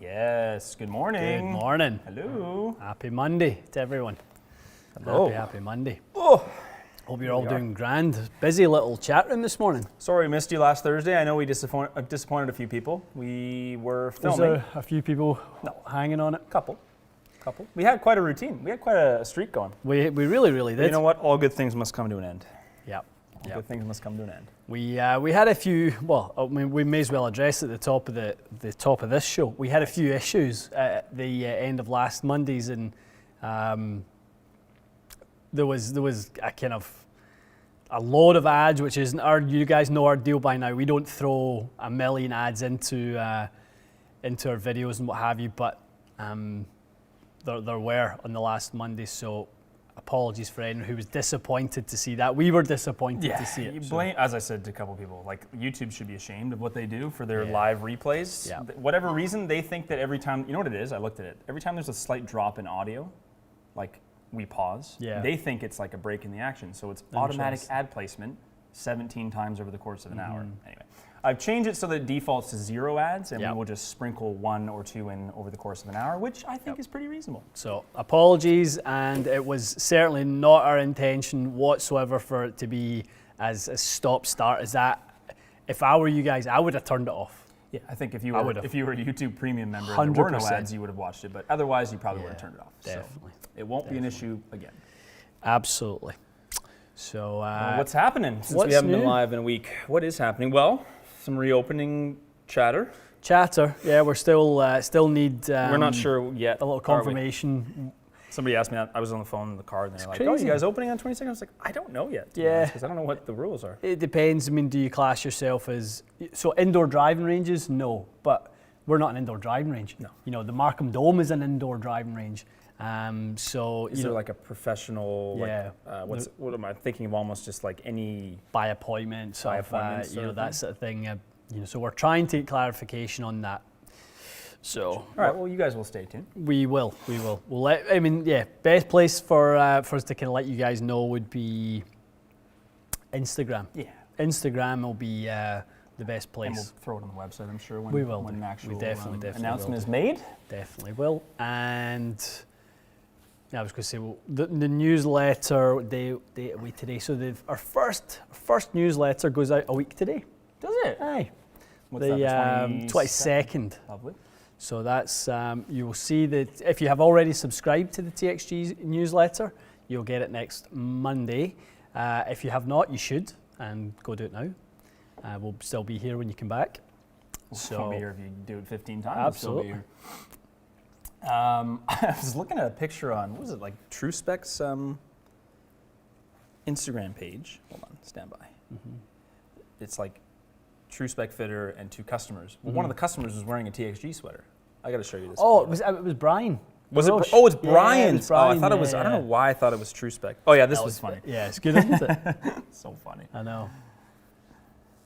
Yes, good morning. Good morning. Hello. Happy Monday to everyone. Hello. Happy Monday. Oh, Hope you're all doing grand. Busy little chat room this morning. sorry we missed you last Thursday. I know we disappointed a few people. We were Was filming. there a few people hanging on it? Couple. We had quite a routine. We had quite a streak going. We really But did. you know what? All good things must come to an end. Yep. All good things must come to an end. We had a few. Well, I mean, we may as well address at the top of the top of this show. We had a few issues at the end of last Monday's, and there was a kind of a load of ads, which isn't you guys know our deal by now. We don't throw a million ads into our videos and what have you, but there were on the last Monday. So apologies for anyone who was disappointed to see that. We were disappointed to see it. You blame, as I said to a couple people, like YouTube should be ashamed of what they do for their live replays. Yeah. Whatever reason, they think that every time, you know what it is? I looked at it. Every time there's a slight drop in audio, like we pause, they think it's like a break in the action. So it's automatic ad placement 17 times over the course of an hour. Anyway, I've changed it so that it defaults to 0 ads, and we will just sprinkle 1 or 2 in over the course of an hour, which I think is pretty reasonable. So apologies, and it was certainly not our intention whatsoever for it to be as a stop-start as that. If I were you guys, I would have turned it off. Yeah, I think if you were a YouTube Premium member and there were no ads, you would have watched it, but otherwise you probably would have turned it off. Definitely. So it won't be an issue again. Absolutely. So Well, what's happening since what's we haven't been new? live in a week? What is happening? Well, some reopening chatter. chatter, we still need We're not sure yet. a little are we? confirmation. Somebody asked me that. I was on the phone in the car, and they're like, "Oh, crazy. you guys opening on 22nd?" I was like, "I don't know yet." Yeah. Because I don't know what the rules are. It depends. I mean, do you class yourself as indoor driving ranges? No, but we're not an indoor driving range. No. You know, the Markham Dome is an indoor driving range. Is there like a professional? What am I thinking of? Almost just like any by appointment, By appointment sort of that thing? sort of thing. So we're trying to get clarification on that. So All right. Well, you guys will stay tuned. we will. We'll best place for us to kind of let you guys know would be Instagram. Yeah. Instagram will be the best place. And we'll throw it on the website, I'm sure, when, We will when do. an actual We definitely announcement will is do. made. Definitely will. And I was going to say, the newsletter today. So our first newsletter goes out a week today. Does it? Aye. What's The that, 22nd. Lovely. So that's you will see that if you have already subscribed to the TXG newsletter, you'll get it next Monday. If you have not, you should, and go do it now. We'll still be here when you come back. We'll be here if you do it 15 times. Absolutely. We'll still be here. I was looking at a picture on, what was it, like TrueSpec's Instagram page. Hold on, stand by. It's like TrueSpec fitter and 2 customers. Well, one of the customers was wearing a TXG sweater. I got to show you this. Oh, photo. it was Brian. Was it? Roche. Oh, it's Yeah, Brian's. it was Brian, I thought it was. I don't know why I thought it was TrueSpec. Oh yeah, this was funny. Yeah, it's good, isn't it? So funny. I know.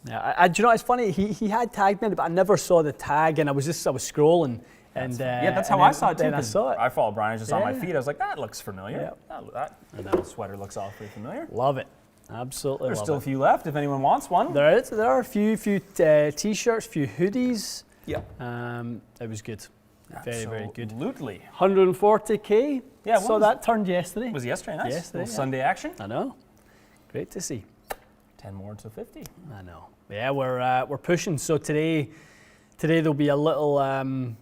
Yeah, do you know it's funny? He had tagged me, but I never saw the tag, and I was scrolling, and That's and how I then- saw it too. Then I 'Cause saw it. I follow Brian. It's just on my Yeah. feed. I was like, that looks familiar. That sweater looks awfully familiar. Love it, absolutely. There's love still a it. few left if anyone wants one. There are a few t-shirts, few hoodies. Yeah. It was good. Very good. Absolutely. 140k. Yeah, so that turned yesterday. It was yesterday. Nice. Yesterday, Little yeah. Sunday action. I know. Great to see. 10 more to 50. I know. Yeah, we're pushing. So today there'll be a little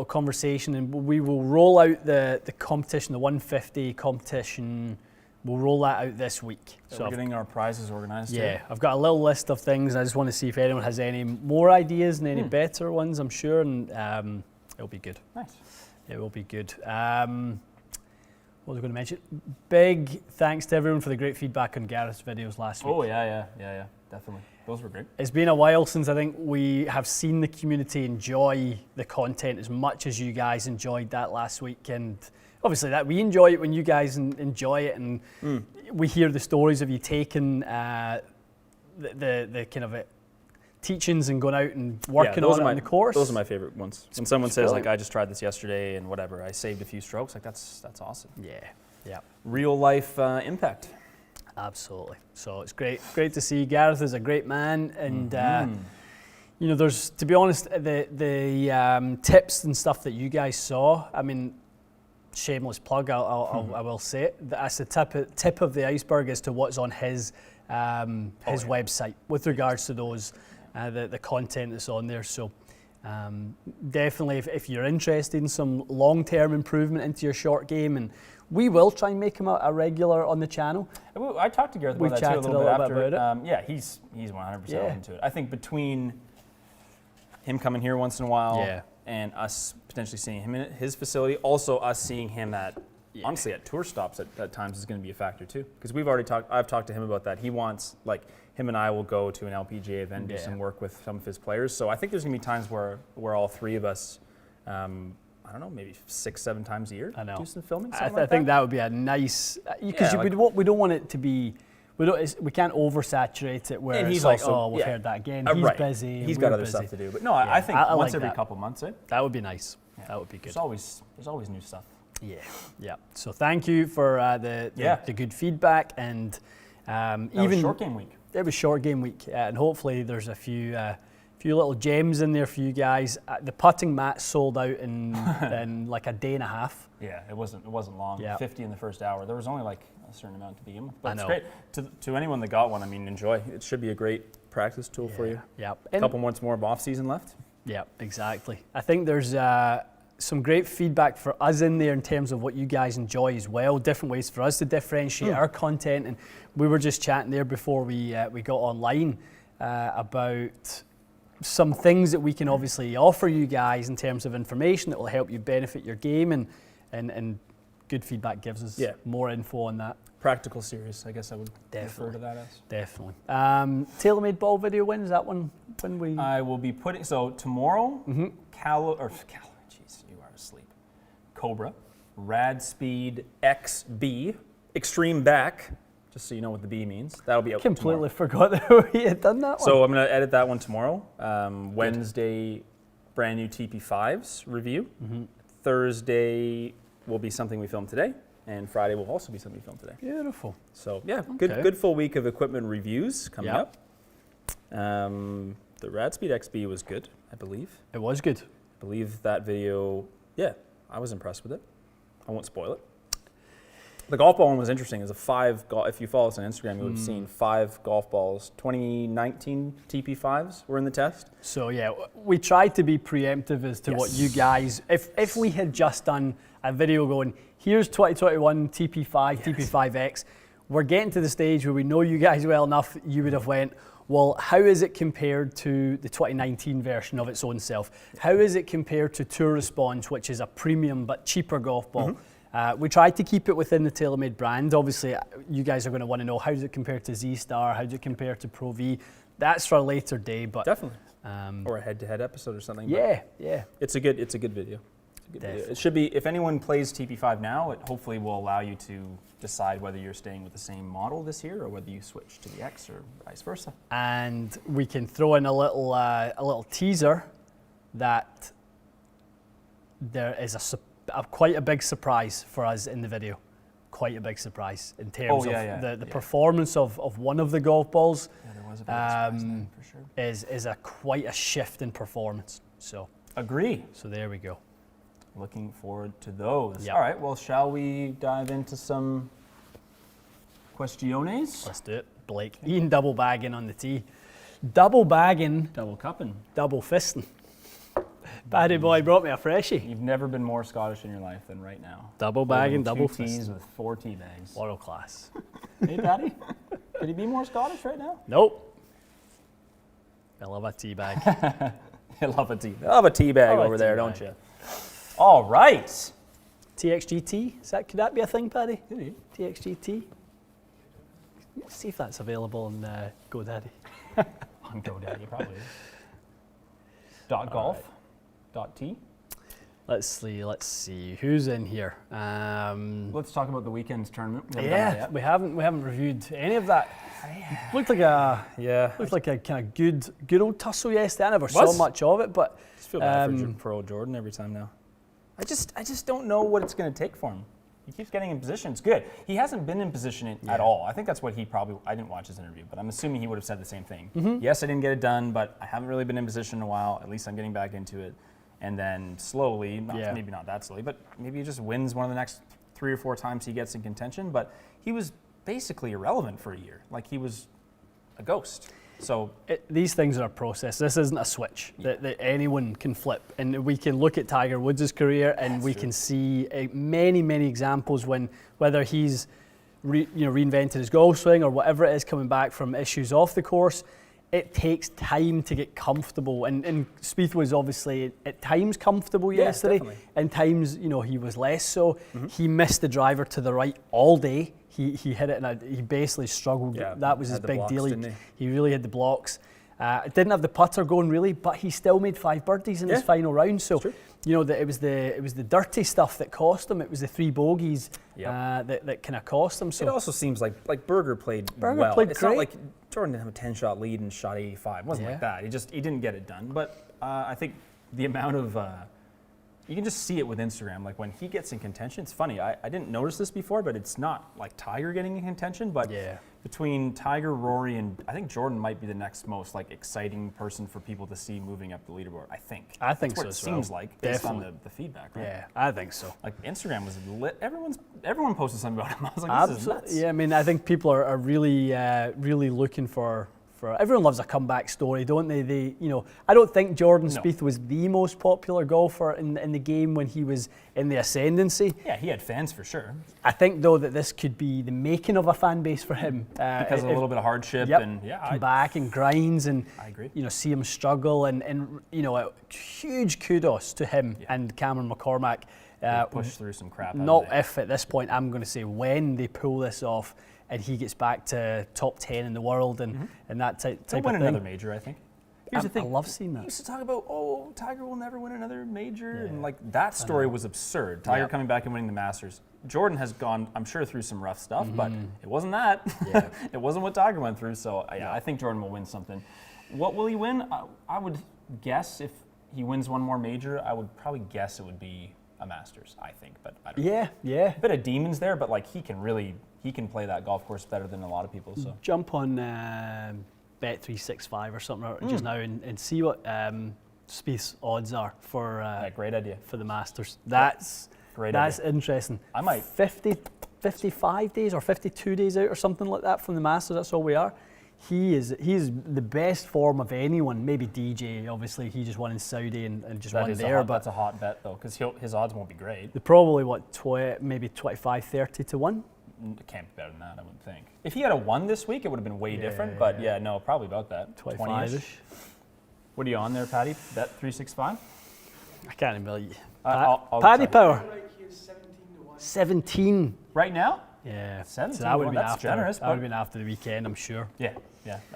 conversation, and we will roll out the competition, the 150 competition. We'll roll that out this week. So we're getting our prizes organized. Yeah, I've got a little list of things. I just want to see if anyone has any more ideas and any better ones. I'm sure, and it'll be good. Nice. It will be good. What was I going to mention? Big thanks to everyone for the great feedback on Gareth's videos last week. Oh yeah. Definitely. Those were great. It's been a while since I think we have seen the community enjoy the content as much as you guys enjoyed that last week, and obviously that we enjoy it when you guys enjoy it, and we hear the stories of you taking the kind of teachings and going out and working on it on the course. Those are my favorite ones. When someone says brilliant. like, I just tried this yesterday and whatever, I saved a few strokes, like that's awesome. Yeah, Real life impact. absolutely. So it's great to see. Gareth is a great man, and You know, there's, to be honest, the tips and stuff that you guys saw, I mean, shameless plug, I will say it, that's the tip of the iceberg as to what's on his website with regards to those, the content that's on there. So definitely, if you're interested in some long-term improvement into your short game, and we will try and make him a regular on the channel. I talked to Gareth about that too a little bit after. Yeah, he's 100% into it. I think between him coming here once in a while and us potentially seeing him in his facility, also us seeing him at, honestly, at tour stops at times is going to be a factor too. Because I've talked to him about that. He wants, like, him and I will go to an LPGA event, do some work with some of his players. So I think there's going to be times where all three of us, I don't know, maybe 6-7 times a year do some filming. I think that would be a nice, because we don't want it to be, we can't oversaturate it where it's like, oh, we've heard that again. He's busy. He's got other stuff to do. But no, I think once every couple months, That would be nice. Yeah. That would be good. There's always new stuff. Yeah. So thank you for the good feedback, and even was short game week. It was short game week, and hopefully there's a few little gems in there for you guys. The putting mat sold out in like a day and a half. Yeah, it wasn't long. 50 in the first hour. There was only like a certain amount to begin with. But I know. It's great. To anyone that got one, I mean, enjoy. It should be a great practice tool for you. Yeah. A couple months more of off season left. Yeah, exactly. I think there's some great feedback for us in there in terms of what you guys enjoy as well. Different ways for us to differentiate our content, and we were just chatting there before we got online about some things that we can obviously offer you guys in terms of information that will help you benefit your game, and good feedback gives us more info on that. Practical, serious, I guess I would refer to that as. Definitely. TaylorMade ball video, when is that one? When we? I will be putting, so tomorrow, jeez, you are asleep. Cobra, Rad Speed XB, Extreme Back, just so you know what the B means. That'll be out Completely forgot that we had done that one. So I'm going to edit that one tomorrow. Wednesday, brand new TP5s review. Thursday will be something we filmed today. And Friday will also be something we filmed today. Beautiful. So yeah, good full week of equipment reviews coming up. The Rad Speed XB was good, I believe. It was good. I believe that video, I was impressed with it. I won't spoil it. The golf ball one was interesting. It's if you follow us on Instagram, you would have seen 5 golf balls. 2019 TP5s were in the test. So yeah, we tried to be preemptive as to what you guys, if we had just done a video going, here's 2021 TP5, TP5X, we're getting to the stage where we know you guys well enough, you would have went, well, how is it compared to the 2019 version of its own self? How is it compared to Tour Response, which is a premium but cheaper golf ball? We tried to keep it within the TaylorMade brand. Obviously, you guys are going to want to know, how does it compare to Z-Star? How does it compare to Pro V? That's for a later day, but definitely. Or a head-to-head episode or something. Yeah. It's a good video. It should be, if anyone plays TP5 now, it hopefully will allow you to decide whether you're staying with the same model this year or whether you switch to the X or vice versa. And we can throw in a little teaser that there is quite a big surprise for us in the video. Quite a big surprise in terms of the performance of one of the golf balls. Yeah, there was a big surprise there, for sure. Is quite a shift in performance. So agree. So there we go. Looking forward to those. Yep. All right, well, shall we dive into some questiones? Let's do it. Blake, Ian double bagging on the tee. Double bagging. Double cupping. Double fisting. Paddy boy brought me a freshie. You've never been more Scottish in your life than right now. Double bagging, double fisting. 2 tees with 4 tee bags. World class. Hey, Paddy, could he be more Scottish right now? Nope. I love a tea bag. I love a tea bag over there, don't you? All right. TXG could that be a thing, Paddy? TXG. Let's see if that's available on GoDaddy. On GoDaddy, probably is. .golf. .t. Let's see. Who's in here? Let's talk about the weekend's tournament. We haven't reviewed any of that. Looked like a kind of good old tussle yesterday. I never saw much of it, but I just feel bad for old Jordan every time now. I just don't know what it's going to take for him. he keeps getting in position. It's good. He hasn't been in position at all. I think that's what I didn't watch his interview, but I'm assuming he would have said the same thing. Yes, I didn't get it done, but I haven't really been in position in a while. At least I'm getting back into it. And then slowly, maybe not that slowly, but maybe he just wins one of the next 3 or 4 times he gets in contention. But he was basically irrelevant for a year. Like, he was a ghost. So these things are a process. This isn't a switch that anyone can flip. And we can look at Tiger Woods' career, and we can see many, many examples when whether he's reinvented his golf swing or whatever it is, coming back from issues off the course. It takes time to get comfortable, and Spieth was obviously at times comfortable yesterday, and times he was less so. He missed the driver to the right all day. He hit it, and he basically struggled. That was his big deal. He really had the blocks. Didn't have the putter going really, but he still made 5 birdies in his final round. So it was the dirty stuff that cost him. It was the 3 bogeys that kind of cost him. So it also seems like Berger played well. It's not like Jordan didn't have a 10-shot lead and shot 85. It wasn't like that. He didn't get it done. But I think the amount of you can just see it with Instagram. Like, when he gets in contention, it's funny. I didn't notice this before, but it's not like Tiger getting in contention. But between Tiger, Rory, and I think Jordan might be the next most exciting person for people to see moving up the leaderboard. I think that's what it seems like based on the feedback. Right? Yeah, I think so. Like, Instagram was lit. Everyone posted something about him. I was like, this is nuts. Yeah, I mean, I think people are really really looking for. Everyone loves a comeback story, don't they? I don't think Jordan Spieth was the most popular golfer in the game when he was in the ascendancy. Yeah, he had fans for sure. I think, though, that this could be the making of a fan base for him. Because of a little bit of hardship and come back and grinds and I agree. See him struggle and a huge kudos to him and Cameron McCormack. Push through some crap. Not if at this point, I'm going to say when they pull this off. And he gets back to top 10 in the world and that type of thing. He'll win another major, I think. Here's the thing. I love seeing that. You used to talk about, Tiger will never win another major. And that story was absurd. Tiger coming back and winning the Masters. Jordan has gone, I'm sure, through some rough stuff, but it wasn't that. It wasn't what Tiger went through. So I think Jordan will win something. What will he win? I would guess if he wins one more major, I would probably guess it would be a Masters, I think. But I don't know. Yeah. A bit of demons there, but he can play that golf course better than a lot of people. So jump on Bet365 or something just now and see what Spieth's odds are for great idea for the Masters. That's great. That's interesting. I might 55 days or 52 days out or something like that from the Masters. That's all we are. He's the best form of anyone. Maybe DJ, obviously, he just won in Saudi and just won there. But that's a hot bet though, because his odds won't be great. They're probably maybe 25, 30 to 1. It can't be better than that, I wouldn't think. If he had a 1 this week, it would have been way different. But no, probably about that. 25-ish. What are you on there, Paddy? Bet 365? I can't even believe. Paddy Power. 17 right now. Yeah, 17. So that would be generous. That would have been after the weekend, I'm sure. Yeah.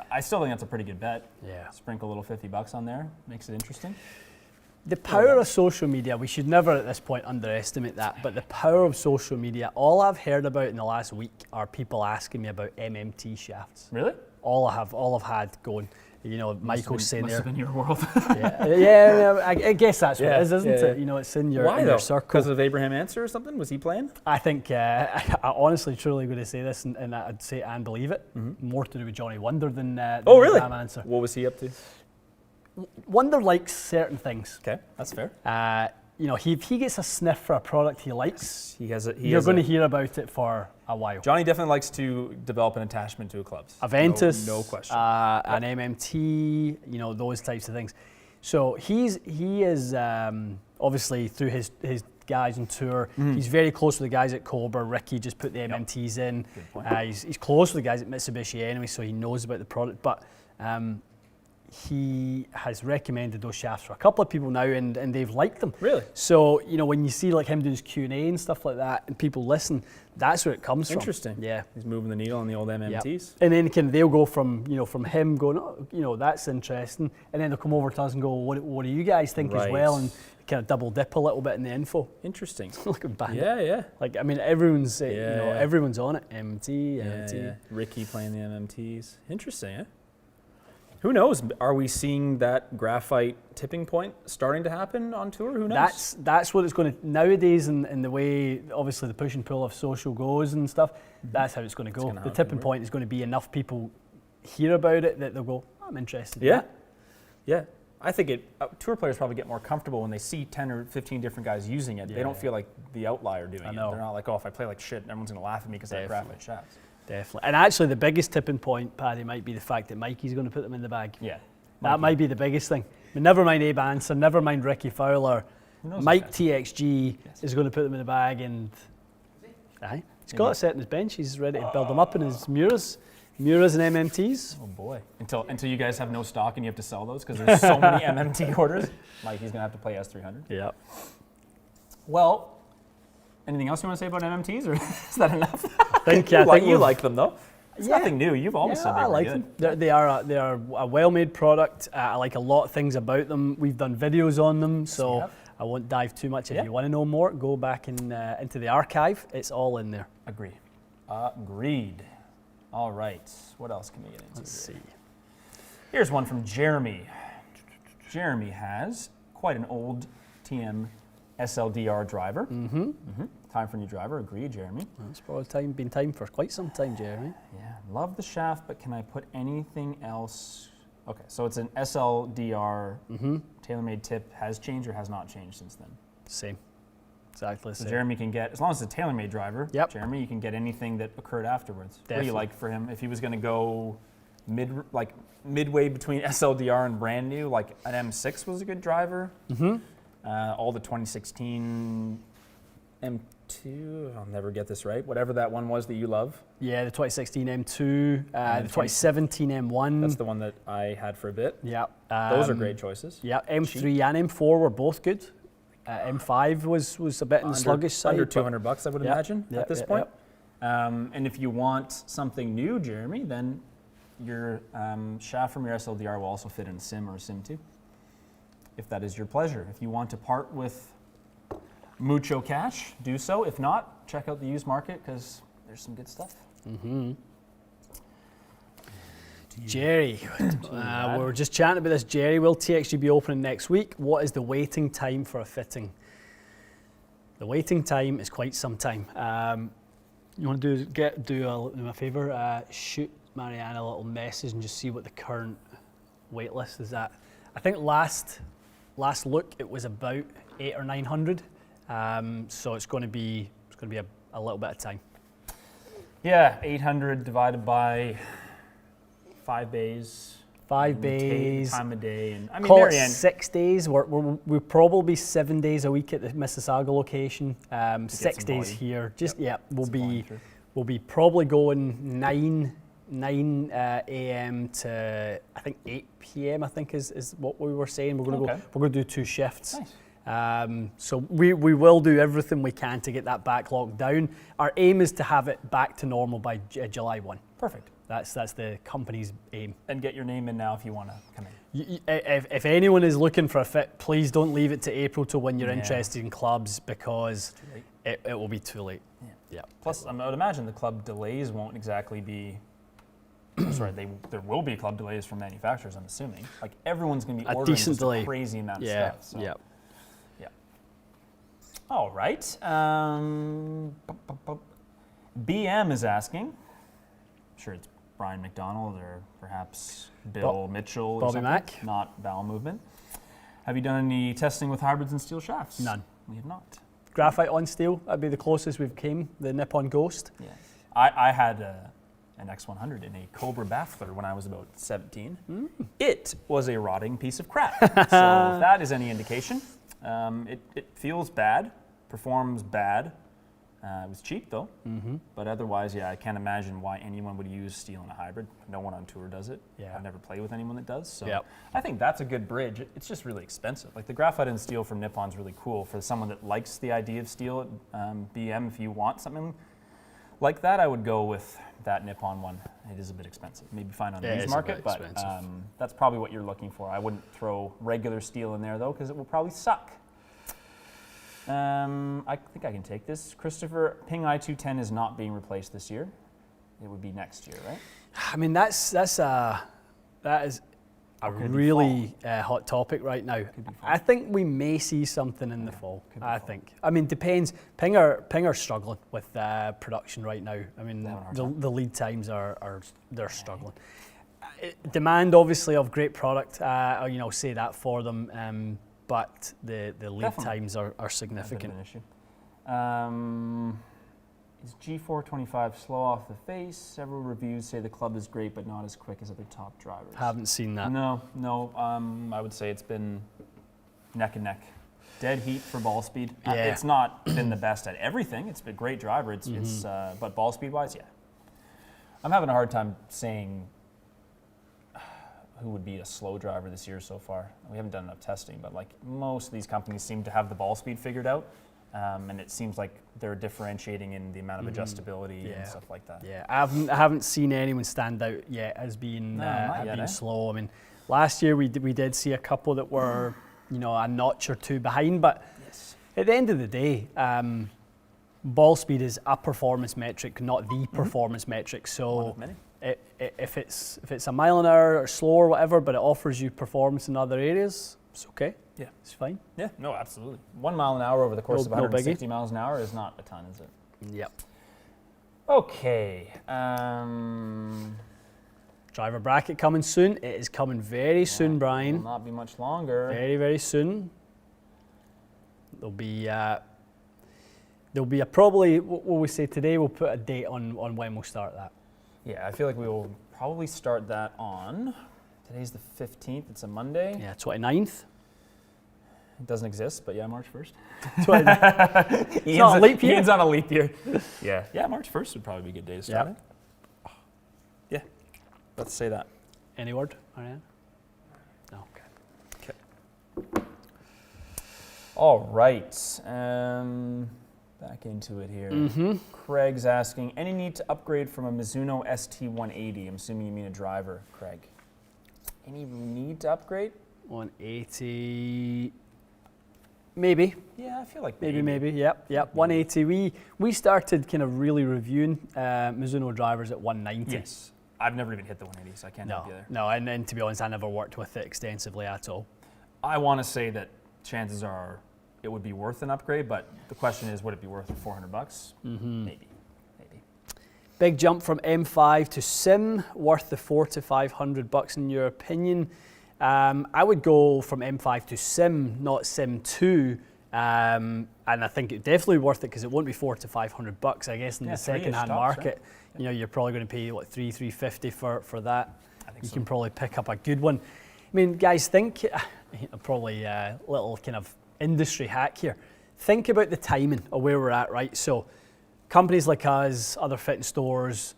I still think that's a pretty good bet. Yeah. Sprinkle a little $50 on there, makes it interesting. The power of social media, we should never at this point underestimate that, but the power of social media, all I've heard about in the last week are people asking me about MMT shafts. Really? All I've had going. Michael's saying there. Must have been your world. I guess that's what it is, isn't it? It's in your circle. Because of Abraham Answer or something? Was he playing? I think, I honestly, truly going to say this, and I'd say it and believe it, more to do with Johnny Wonder than really? Abraham Answer. What was he up to? Wonder likes certain things. Okay, that's fair. If he gets a sniff for a product he likes, you're going to hear about it for a while. Johnny definitely likes to develop an attachment to a club. Aventus, no question. An MMT, those types of things. So he is obviously through his guys on tour. He's very close with the guys at Cobra. Ricky just put the MMTs in. He's close with the guys at Mitsubishi anyway, so he knows about the product. But he has recommended those shafts for a couple of people now, and they've liked them. Really? So when you see like him doing his Q&A and stuff like that, and people listen, that's where it comes from. Interesting. Yeah. He's moving the needle on the old MMTs. Yep. And then they'll go from from him going, that's interesting, and then they'll come over to us and go, what do you guys think as well, and kind of double dip a little bit in the info. Interesting. Look at Bandit. Yeah. Like, I mean, everyone's everyone's on it. MMT. Ricky playing the MMTs. Interesting, eh? Who knows? Are we seeing that graphite tipping point starting to happen on tour? Who knows? That's what it's going to, nowadays, in the way, obviously, the push and pull of social goes and stuff, that's how it's going to go. The tipping point is going to be enough people hear about it that they'll go, I'm interested in that. Yeah. I think tour players probably get more comfortable when they see 10 or 15 different guys using it. They don't feel like the outlier doing it. They're not like, oh, if I play like shit, everyone's going to laugh at me because I have graphite shafts. Definitely. And actually, the biggest tipping point, Paddy, might be the fact that Mikey's going to put them in the bag. Yeah. That might be the biggest thing. I mean, never mind Abe Anson, never mind Ricky Fowler. Mike TXG is going to put them in the bag, and he's got it set on his bench. He's ready to build them up in his Muras and MMTs. Oh boy! Until you guys have no stock and you have to sell those because there's so many MMT orders. Mikey's going to have to play S300. Yeah. Well. Anything else you want to say about MMTs, or is that enough? I think you like them though. It's nothing new. You've always said I like them. They are a well-made product. I like a lot of things about them. We've done videos on them, so I won't dive too much. If you want to know more, go back into the archive. It's all in there. Agreed. All right. What else can we get into? Let's see. Here's one from Jeremy. Jeremy has quite an old TM SLDR driver. Time for a new driver. Agreed, Jeremy. It's probably been time for quite some time, Jeremy. Yeah, love the shaft, but can I put anything else? Okay, so it's an SLDR. TaylorMade tip has changed or has not changed since then? Same. Exactly the same. So Jeremy can get, as long as it's a TaylorMade driver, Jeremy, you can get anything that occurred afterwards. Definitely. What do you like for him? If he was going to go midway between SLDR and brand new, like an M6 was a good driver. All the 2016 M2, I'll never get this right, whatever that one was that you love. Yeah, the 2016 M2, the 2017 M1. That's the one that I had for a bit. Yeah. Those are great choices. Yeah, M3 and M4 were both good. M5 was a bit on the sluggish side. Under $200, I would imagine, at this point. And if you want something new, Jeremy, then your shaft from your SLDR will also fit in a Sim or a Sim 2. If that is your pleasure. If you want to part with mucho cash, do so. If not, check out the used market because there's some good stuff. Jerry, we were just chatting about this. Jerry, will TXG be opening next week? What is the waiting time for a fitting? The waiting time is quite some time. You want to do me a favour? Shoot Marianne a little message and just see what the current wait list is at. I think last look it was about 800 or 900, so it's going to be a little bit of time. Yeah, 800 divided by 5 bays. 5 days. Time of day, and I mean, call it 6 days. We're probably 7 days a week at the Mississauga location. 6 days here. We'll be probably going 9 a.m. to I think 8 p.m. I think is what we were saying. We're going to do 2 shifts. Nice. So we will do everything we can to get that backlog down. Our aim is to have it back to normal by July 1. Perfect. That's the company's aim. And get your name in now if you want to come in. If anyone is looking for a fit, please don't leave it to April to when you're interested in clubs because it will be too late. Yeah. Plus, I would imagine the club delays won't exactly be. Sorry, there will be club delays from manufacturers, I'm assuming. Like everyone's going to be ordering just a crazy amount of stuff. So. Yeah. All right. BM is asking. I'm sure it's Brian McDonald or perhaps Bill Mitchell. Bobby Mack. Not bowel movement. Have you done any testing with hybrids and steel shafts? None. We have not. Graphite on steel. That'd be the closest we've came. The Nippon Ghost. Yeah. I had an X100 in a Cobra baffler when I was about 17. It was a rotting piece of crap. So if that is any indication, it feels bad, performs bad. It was cheap though, but otherwise, I can't imagine why anyone would use steel in a hybrid. No one on tour does it. I've never played with anyone that does, so I think that's a good bridge. It's just really expensive. Like the graphite and steel from Nippon's really cool for someone that likes the idea of steel at BM. If you want something like that, I would go with that Nippon one. It is a bit expensive. Maybe find on the used market, but that's probably what you're looking for. I wouldn't throw regular steel in there though, because it will probably suck. I think I can take this. Christopher, Ping I210 is not being replaced this year. It would be next year, right? I mean, that is a really hot topic right now. I think we may see something in the fall. I think. I mean, depends. Ping are struggling with production right now. I mean, the lead times they're struggling. Demand obviously of great product. I'll say that for them. But the lead times are significant. That's a bit of an issue. Is G425 slow off the face? Several reviews say the club is great, but not as quick as other top drivers. Haven't seen that. No. I would say it's been neck and neck. Dead heat for ball speed. Yeah. It's not been the best at everything. It's been a great driver. But ball speed wise, yeah. I'm having a hard time saying who would be a slow driver this year so far. We haven't done enough testing, but like most of these companies seem to have the ball speed figured out. And it seems like they're differentiating in the amount of adjustability and stuff like that. Yeah, I haven't seen anyone stand out yet as being slow. I mean, last year we did see a couple that were, a notch or two behind, but at the end of the day, ball speed is a performance metric, not the performance metric. So if it's a mile an hour or slow or whatever, but it offers you performance in other areas, it's okay. Yeah. It's fine. Yeah, no, absolutely. 1 mile an hour over the course of 160 miles an hour is not a ton, is it? Yep. Okay. Driver bracket coming soon. It is coming very soon, Brian. It will not be much longer. Very, very soon. There'll be a probably, what will we say today? We'll put a date on when we'll start that. Yeah, I feel like we will probably start that on, today's the 15th, it's a Monday. Yeah, 29th. It doesn't exist, but yeah, March 1st. It's not a leap year. Ian's on a leap year. Yeah, March 1st would probably be a good day to start it. Yeah, let's say that. Any word, Ariane? No, Okay. All right, back into it here. Craig's asking, any need to upgrade from a Mizuno ST180? I'm assuming you mean a driver, Craig. Any need to upgrade? 180... Maybe. Yeah, I feel like maybe. Yep. 180. We started kind of really reviewing Mizuno drivers at 190. Yes. I've never even hit the 180, so I can't help you there. No, and to be honest, I never worked with it extensively at all. I want to say that chances are it would be worth an upgrade, but the question is, would it be worth $400? Maybe. Big jump from M5 to Sim, worth the $400 to $500 in your opinion? I would go from M5 to Sim, not Sim 2, and I think it's definitely worth it because it won't be $400 to $500. I guess in the second-hand market, right? You're probably going to pay $350 for that. I think you so. can probably pick up a good one. I mean, guys, think probably a little kind of industry hack here. Think about the timing of where we're at, right? So, companies like us, other fitting stores,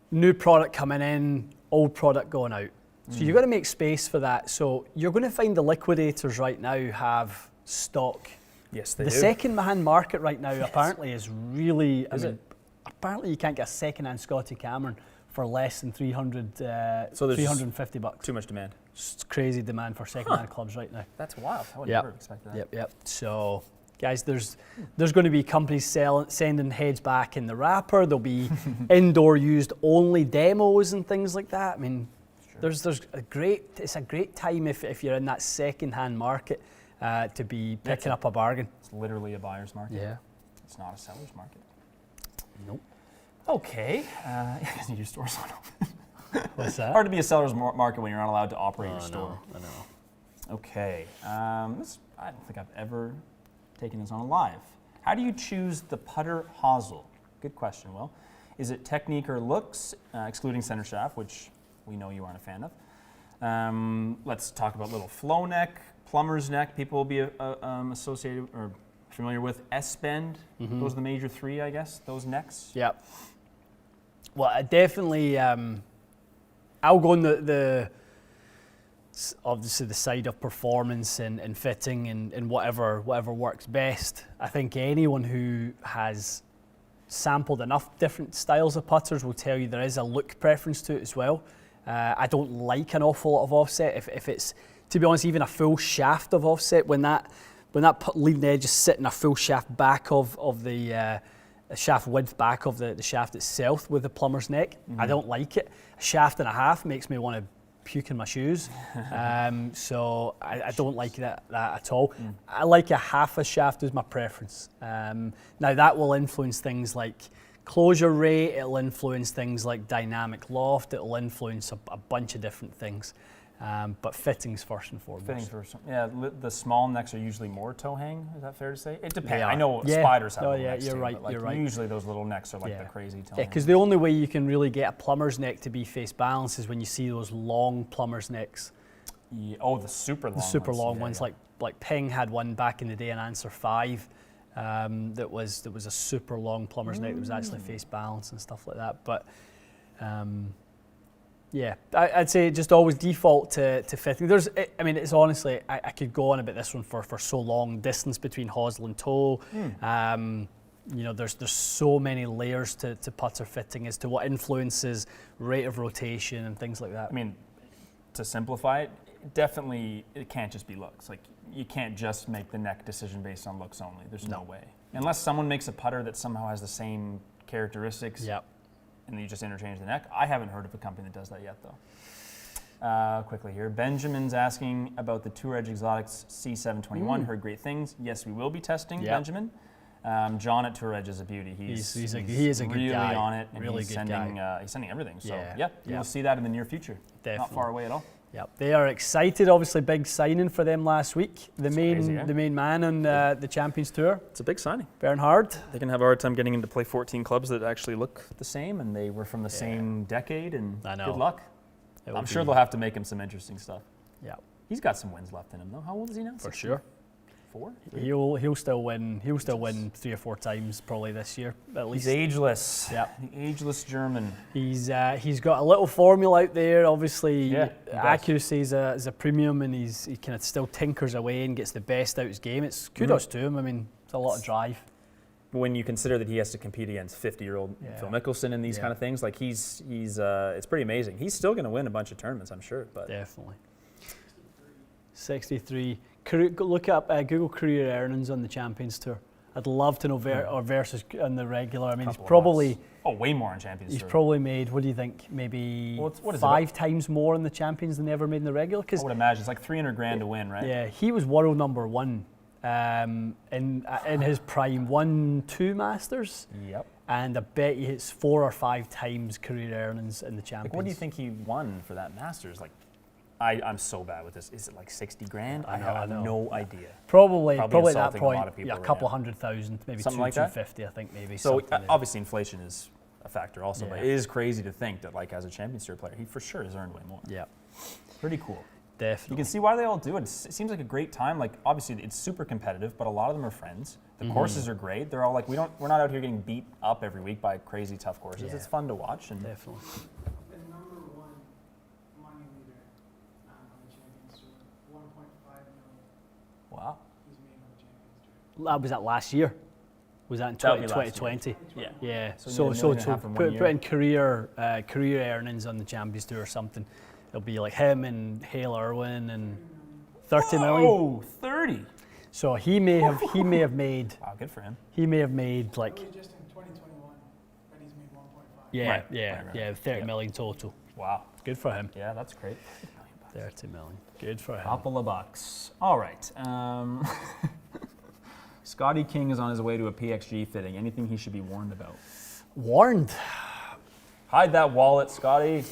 new product coming in, old product going out. So you've got to make space for that. So you're going to find the liquidators right now have stock. Yes, they do. The second-hand market right now apparently is really. Apparently you can't get a second-hand Scotty Cameron for less than $350. Too much demand. It's crazy demand for second-hand clubs right now. That's wild. I would never expect that. Yep. So, guys, there's going to be companies sending heads back in the wrapper. There'll be indoor used only demos and things like that. I mean. It's a great time if you're in that second-hand market to be picking up a bargain. It's literally a buyer's market. Yeah. It's not a seller's market. Nope. Okay. Your store's not open. What's that? Hard to be a seller's market when you're not allowed to operate your store. I know. Okay. I don't think I've ever taken this on live. How do you choose the putter hosel? Good question, Will. Is it technique or looks, excluding center shaft, which we know you aren't a fan of. Let's talk about little flow neck, plumber's neck. People will be associated or familiar with S-bend. Those are the major three, I guess, those necks. Yep. Well, I definitely, I'll go on the obviously the side of performance and fitting and whatever works best. I think anyone who has sampled enough different styles of putters will tell you there is a look preference to it as well. I don't like an awful lot of offset. If it's, to be honest, even a full shaft of offset, when that leading edge is sitting a full shaft back of the shaft width back of the shaft itself with the plumber's neck, I don't like it. A shaft and a half makes me want to puke in my shoes. So I don't like that at all. I like a half a shaft is my preference. Now that will influence things like closure rate, it'll influence things like dynamic loft, it'll influence a bunch of different things. But fittings first and foremost. Fittings first. Yeah, the small necks are usually more toe hang. Is that fair to say? It depends. I know spiders have little necks you're too, right. but like You're right. usually those little necks are like the crazy toe hang. Yeah, because the only way you can really get a plumber's neck to be face balanced is when you see those long plumber's necks. Yeah. Oh, the super long. The super long ones, like Ping had one back in the day in Answer 5. That was a super long plumber's neck that was actually face balanced and stuff like that. But yeah, I'd say just always default to fitting. It's honestly, I could go on about this one for so long. Distance between hosel and toe. There's so many layers to putter fitting as to what influences rate of rotation and things like that. I mean, to simplify it, definitely it can't just be looks. Like you can't just make the neck decision based on looks only. There's no way. Unless someone makes a putter that somehow has the same characteristics. Yep. And then you just interchange the neck. I haven't heard of a company that does that yet, though. Quickly here, Benjamin's asking about the Tour Edge Exotics C721. Heard great things. Yes, we will be testing, Benjamin. John at Tour Edge is a beauty. He is a good really guy. On it, and really he's good sending guy. he's sending everything. So you will see that in the near future. Definitely. Not far away at all. Yep, they are excited. Obviously, big signing for them last week. The crazy, main man on the Champions Tour. It's a big signing. Bernhard. They can have a hard time getting him to play 14 clubs that actually look the same, and they were from the same decade. And I know. Good luck. I'm sure they'll have to make him some interesting stuff. Yeah, he's got some wins left in him, though. How old is he now? For sure. 4? He'll still win. He'll still win 3 or 4 times probably this year at least. He's ageless. Yeah, the ageless German. He's got a little formula out there. Obviously, accuracy is a premium, and he kind of still tinkers away and gets the best out of his game. It's kudos to him. I mean, it's a lot of drive. When you consider that he has to compete against 50-year-old Phil Mickelson and these kind of things, like he's it's pretty amazing. He's still going to win a bunch of tournaments, I'm sure. But definitely. 63. Look up Google career earnings on the Champions Tour. I'd love to know or versus on the regular. I mean, he's probably way more on Champions Tour. He's probably made, what do you think? Maybe what 5 times more in the Champions than they ever made in the regular. I would imagine it's like $300,000 to win, right? Yeah, he was world number 1 in his prime. Won 2 Masters. Yep. And I bet it's 4 or 5 times career earnings in the Champions. Like, what do you think he won for that Masters? Like, I'm so bad with this. Is it like $60,000? I have no idea. Probably at that point, a couple of 100,000, maybe something like 250, I think maybe. So obviously inflation is a factor also, but it is crazy to think that like as a Champions Tour player, he for sure has earned way more. Yeah, pretty cool. Definitely. You can see why they all do it. It seems like a great time. Like obviously it's super competitive, but a lot of them are friends. The courses are great. They're all like we're not out here getting beat up every week by crazy tough courses. Yeah. It's fun to watch and definitely. Wow. Was that last year? Was that in 2020? Yeah. So put in career earnings on the Champions Tour or something. It'll be like him and Hale Irwin and 30 million. Oh, 30. So he may have made. Wow, good for him. He may have made like. Just in 2021, but he's made 1.5. Yeah, 30 million total. Wow. Good for him. Yeah, that's great. 30 million. Good for him. Couple of bucks. All right. Scotty King is on his way to a PXG fitting. Anything he should be warned about? Warned? Hide that wallet, Scotty.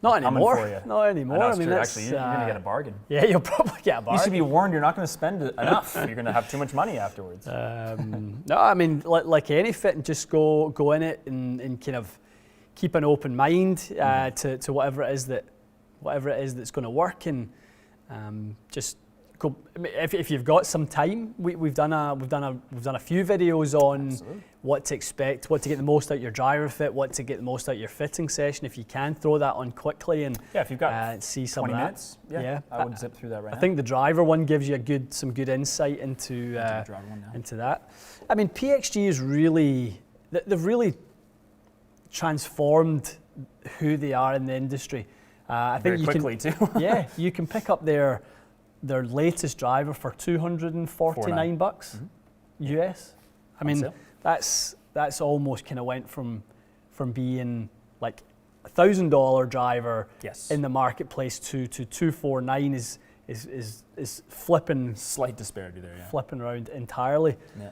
Not anymore. For you. Not anymore. I mean, actually, you're going to get a bargain. Yeah, you'll probably get a bargain. You should be warned. You're not going to spend enough. You're going to have too much money afterwards. No, I mean, like any fitting, just go in it and kind of keep an open mind to whatever it is that's going to work, and just go. If you've got some time, we've done a few videos on what to expect, what to get the most out your driver fit, what to get the most out your fitting session. If you can throw that on quickly and if you've got see some 20 of that. minutes, I would zip through that right now. I think the driver one gives you some good insight into that. I mean, PXG is they've really transformed who they are in the industry. I think very quickly too. Yeah, you can pick up their latest driver for $249 US. I mean, that's almost kind of went from being like $1,000 driver Yes. in the marketplace to 249 is flipping. Slight disparity there, yeah. Flipping around entirely. Yeah.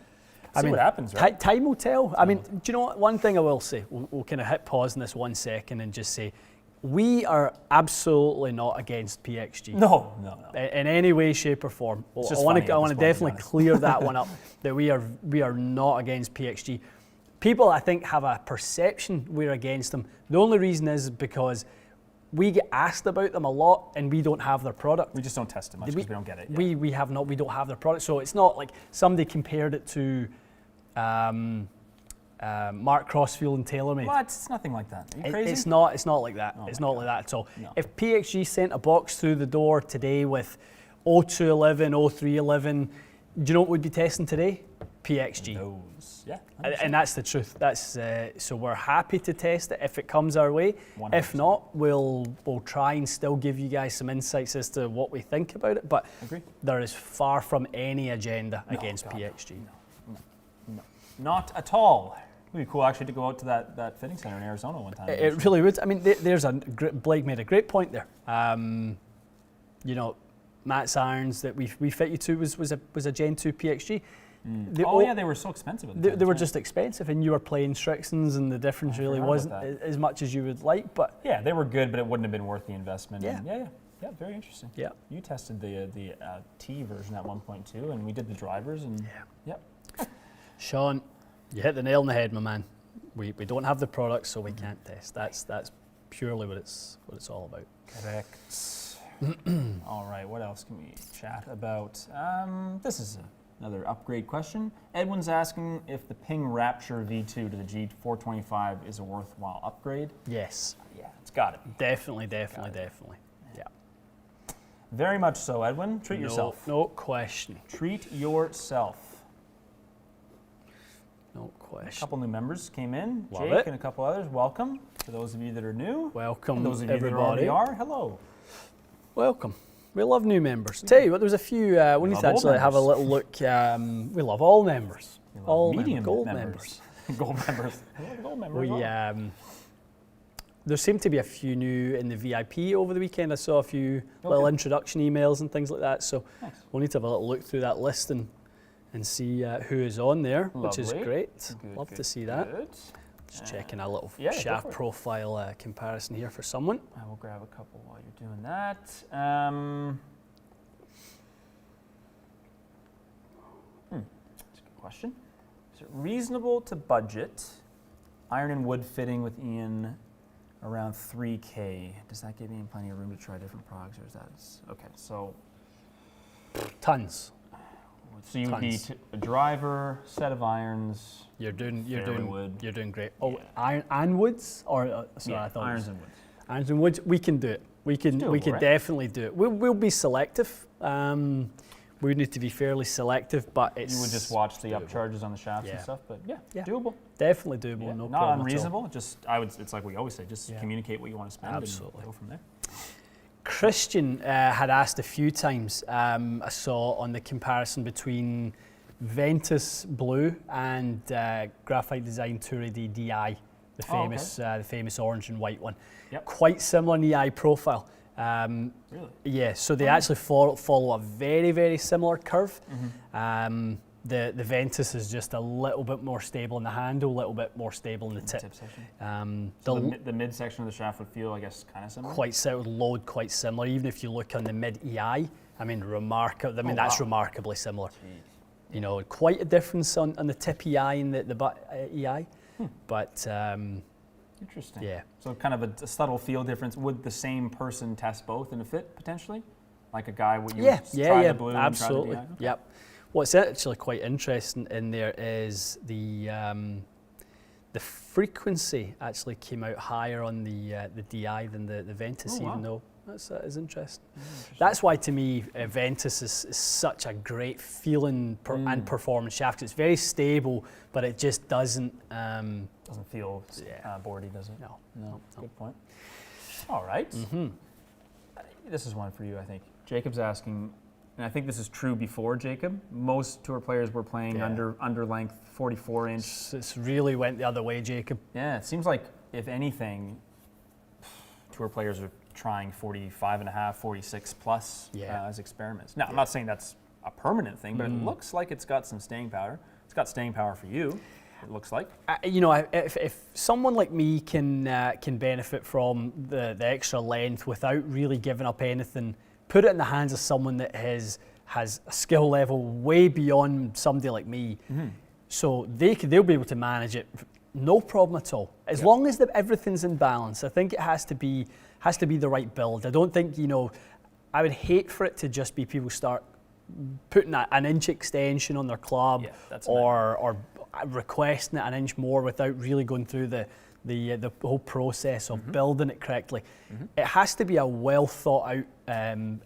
I mean, what happens, right? Time will tell. I mean, do you know what? One thing I will say, we'll kind of hit pause in this 1 second and just say, we are absolutely not against PXG. No. In any way, shape, or form. I want to definitely clear that one up, that we are not against PXG. People, I think, have a perception we're against them. The only reason is because we get asked about them a lot and we don't have their product. We just don't test it much because we don't get it. Yeah. We don't have their product. So it's not like somebody compared it to Mark Crossfield and TaylorMade. What? It's nothing like that. Are you crazy? It's not like that. Oh it's not like that at all. No. If PXG sent a box through the door today with 0211, 0311, do you know what we'd be testing today? PXG. Those. Yeah. And that's the truth. That's so we're happy to test it if it comes our way. 100%. If not, we'll try and still give you guys some insights as to what we think about it. But Agree. there is far from any agenda against God, PXG. No. Not at all. It would be cool actually to go out to that fitting center in Arizona one time. It really would. I mean, Blake made a great point there. You know, Matt's irons that we fit you to was a Gen 2 PXG. They were so expensive at the time. They were just expensive, and you were playing Strixons, and the difference really wasn't as much as you would like. But yeah, they were good, but it wouldn't have been worth the investment. Yeah. And yeah, very interesting. Yeah, you tested the T version at 1.2, and we did the drivers, and yeah. Sean, you hit the nail on the head, my man. We don't have the product, so we can't test. That's purely what it's all about. Correct. All right, what else can we chat about? This is another upgrade question. Edwin's asking if the Ping Rapture V2 to the G425 is a worthwhile upgrade. Yes. Yeah, it's got to be. Definitely. Yeah. Very much so, Edwin. Treat yourself. No question. Treat yourself. No question. A couple new members came in. Love Jake it. and a couple others. Welcome. For those of you that are new. Welcome, and those of everybody. you that already are, hello. Welcome. We love new members. Tell you what, there's a few. We need to actually have a little look. We love all members. All medium gold members. Gold members. Gold members. There seemed to be a few new in the VIP over the weekend. I saw a few little introduction emails and things like that. So we'll need to have a little look through that list and see who is on there, which is great. Love to see that. Just checking a little shaft profile comparison here for someone. I will grab a couple while you're doing that. That's a good question. Is it reasonable to budget iron and wood fitting with Ian around 3K? Does that give Ian plenty of room to try different products, or is that okay? So tons. So you would need a driver, set of irons. You're doing great. Oh, iron and woods, or sorry, I thought irons and woods. Irons and woods. We can do it. We can definitely do it. We'll be selective. We need to be fairly selective, but it's. You would just watch the upcharges on the shafts and stuff, but doable. Definitely doable. Yeah, no not problem unreasonable. Just it's like we always say, just communicate what you want to spend. Absolutely. And go from there. Christian had asked a few times. I saw on the comparison between Ventus Blue and Graphite Design Tour AD DI, the famous orange and white one. Yep. Quite similar in EI profile. Really? Yeah, so they actually follow a very, very similar curve. The Ventus is just a little bit more stable in the handle, a little bit more stable in the tip. Section. So the mid section of the shaft would feel, I guess, kind of similar? Quite similar, load quite similar. Even if you look on the mid EI, I mean, that's remarkably similar. Jeez. You know, quite a difference on the tip EI and the butt EI. But interesting. Yeah. So kind of a subtle feel difference. Would the same person test both in a fit potentially? Like a guy would try the blue absolutely. And try the DI? Yep. What's actually quite interesting in there is the frequency actually came out higher on the DI than the Ventus, even though that is interesting. That's why to me Ventus is such a great feeling and performance shaft. It's very stable, but it just doesn't feel boardy, does it? No. Good point. All right. This is one for you, I think. Jacob's asking, and I think this is true before Jacob, most tour players were playing under length 44 inch. It's really went the other way, Jacob. Yeah, it seems like if anything, tour players are trying 45 and a half, 46 plus as experiments. Now, I'm not saying that's a permanent thing, but it looks like it's got some staying power. It's got staying power for you, it looks like. If someone like me can benefit from the extra length without really giving up anything, put it in the hands of someone that has a skill level way beyond somebody like me, so they'll be able to manage it, no problem at all. As long as everything's in balance, I think it has to be the right build. I don't think, I would hate for it to just be people start putting an inch extension on their club or requesting it an inch more without really going through the whole process of building it correctly. It has to be a well thought out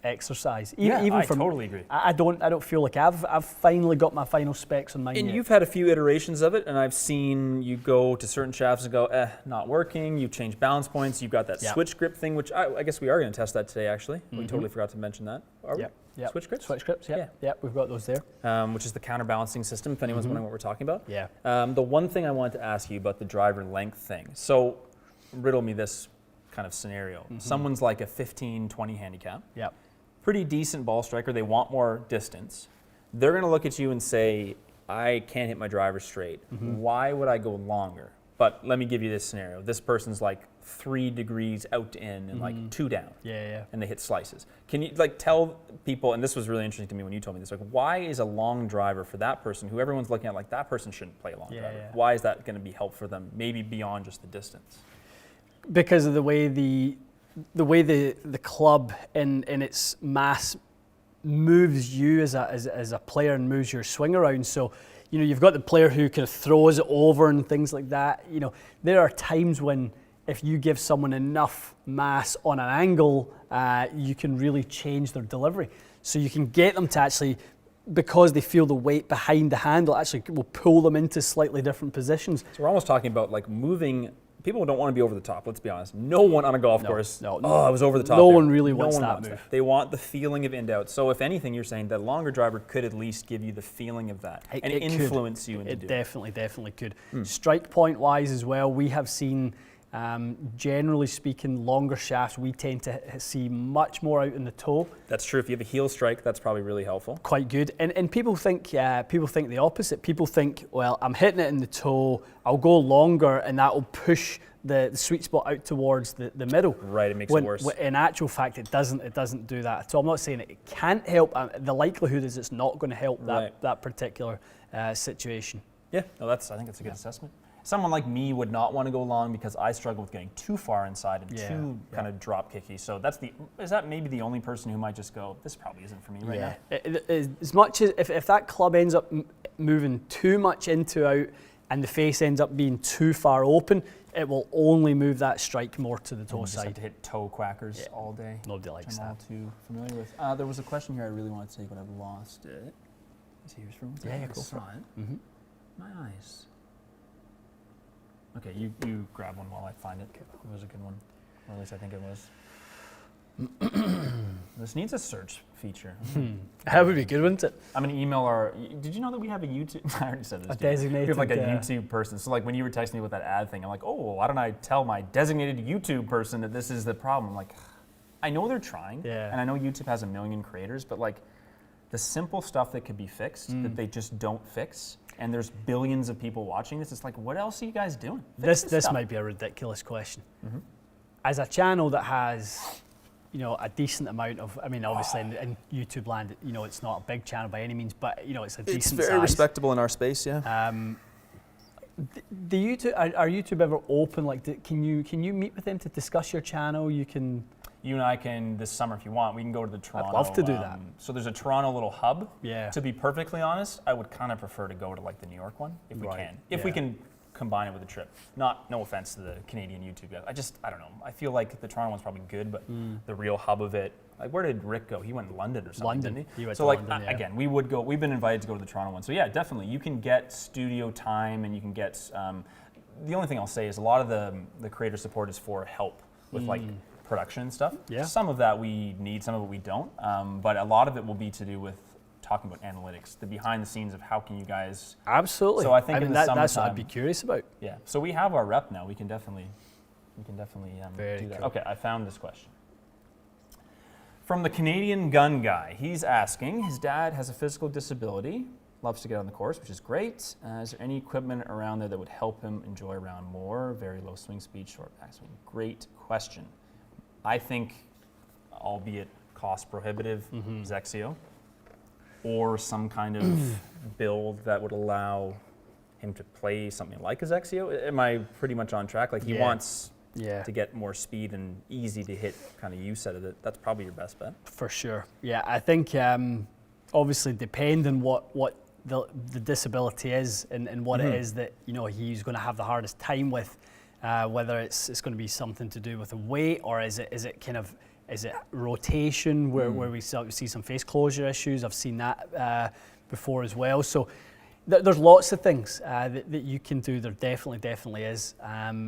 exercise. I totally agree. I don't feel like I've finally got my final specs on mine. And you've had a few iterations of it, and I've seen you go to certain shafts and go, not working. You've changed balance points. You've got that switch grip thing, which I guess we are going to test that today. Actually, we totally forgot to mention that. Are we? Yeah. Switch grips? Switch grips, yeah, we've got those there. Which is the counterbalancing system, if anyone's wondering what we're talking about. Yeah. The one thing I wanted to ask you about the driver length thing. So, riddle me this kind of scenario. Someone's like a 15, 20 handicap. Yep. Pretty decent ball striker. They want more distance. They're going to look at you and say, I can't hit my driver straight. Why would I go longer? But let me give you this scenario. This person's like 3 degrees out to in and like 2 down. Yeah. And they hit slices. Can you tell people, and this was really interesting to me when you told me this, why is a long driver for that person, who everyone's looking at that person shouldn't play a long driver? Yeah. Why is that going to be helpful for them, maybe beyond just the distance? Because of the way the club in its mass moves you as a player and moves your swing around. So, you've got the player who kind of throws it over and things like that. There are times when if you give someone enough mass on an angle, you can really change their delivery. So you can get them to actually, because they feel the weight behind the handle, actually will pull them into slightly different positions. So we're almost talking about moving. People don't want to be over the top, let's be honest. No one on a golf course, I was over the top. No one really wants that move. They want the feeling of in doubt. So if anything, you're saying that longer driver could at least give you the feeling of that and influence you into doing it. It definitely could. Strike point wise as well, we have seen, generally speaking, longer shafts, we tend to see much more out in the toe. That's true. If you have a heel strike, that's probably really helpful. Quite good. And people think the opposite. People think, well, I'm hitting it in the toe, I'll go longer and that will push the sweet spot out towards the middle. Right, it makes it worse. In actual fact, it doesn't do that at all. I'm not saying it can't help. The likelihood is it's not going to help that particular situation. Yeah, no, I think that's a good assessment. Someone like me would not want to go long because I struggle with getting too far inside and too kind of drop kicky. So is that maybe the only person who might just go, this probably isn't for me right now? As much as if that club ends up moving too much into out and the face ends up being too far open, it will only move that strike more to the toe side. Just have to hit toe quackers all day. Nobody likes that. I'm all too familiar with. There was a question here I really wanted to take, but I've lost it. Here's from. Yeah, go for it. My eyes. Okay, you grab one while I find it. It was a good one. Or at least I think it was. This needs a search feature. That would be good, wouldn't it? I'm going to email our... Did you know that we have a YouTube... I already said this. A designated... We have a YouTube person. So when you were texting me with that ad thing, I'm like, why don't I tell my designated YouTube person that this is the problem? I'm like, I know they're trying. And I know YouTube has 1 million creators, but the simple stuff that could be fixed that they just don't fix, and there's billions of people watching this, it's what else are you guys doing? This might be a ridiculous question. As a channel that has, a decent amount of, obviously in YouTube land, it's not a big channel by any means, but it's a decent size. It's very respectable in our space, yeah. The YouTube, are YouTube ever open? Can you meet with them to discuss your channel? You and I can, this summer if you want, we can go to the Toronto. I'd love to do that. So there's a Toronto little hub. Yeah. To be perfectly honest, I would kind of prefer to go to the New York one if we can. If we can combine it with a trip. No offense to the Canadian YouTube guys. I don't know. I feel like the Toronto one's probably good, but the real hub of it, where did Rick go? He went to London or something, didn't he? He went to London, again, we would go, we've been invited to go to the Toronto one. So yeah, definitely. You can get studio time and you can get, the only thing I'll say is a lot of the creator support is for help with production and stuff. Yeah. Some of that we need, some of it we don't. But a lot of it will be to do with talking about analytics, the behind the scenes of how can you guys... Absolutely. So I think in the summertime... That's what I'd be curious about. Yeah. So we have our rep now. We can definitely We can definitely Very do that. cool. Okay, I found this question. From the Canadian Gun Guy, he's asking, his dad has a physical disability, loves to get on the course, which is great. Is there any equipment around there that would help him enjoy a round more? Very low swing speed, short backswing. Great question. I think, albeit cost prohibitive, Zexio, or some kind of build that would allow him to play something like a Zexio. Am I pretty much on track? Like he wants to get more speed and easy to hit kind of use out of it. That's probably your best bet. For sure. Yeah, I think obviously depending what the disability is and what it is that he's going to have the hardest time with, whether it's going to be something to do with the weight, or is it rotation where we see some face closure issues. I've seen that before as well. So there's lots of things that you can do. There definitely is.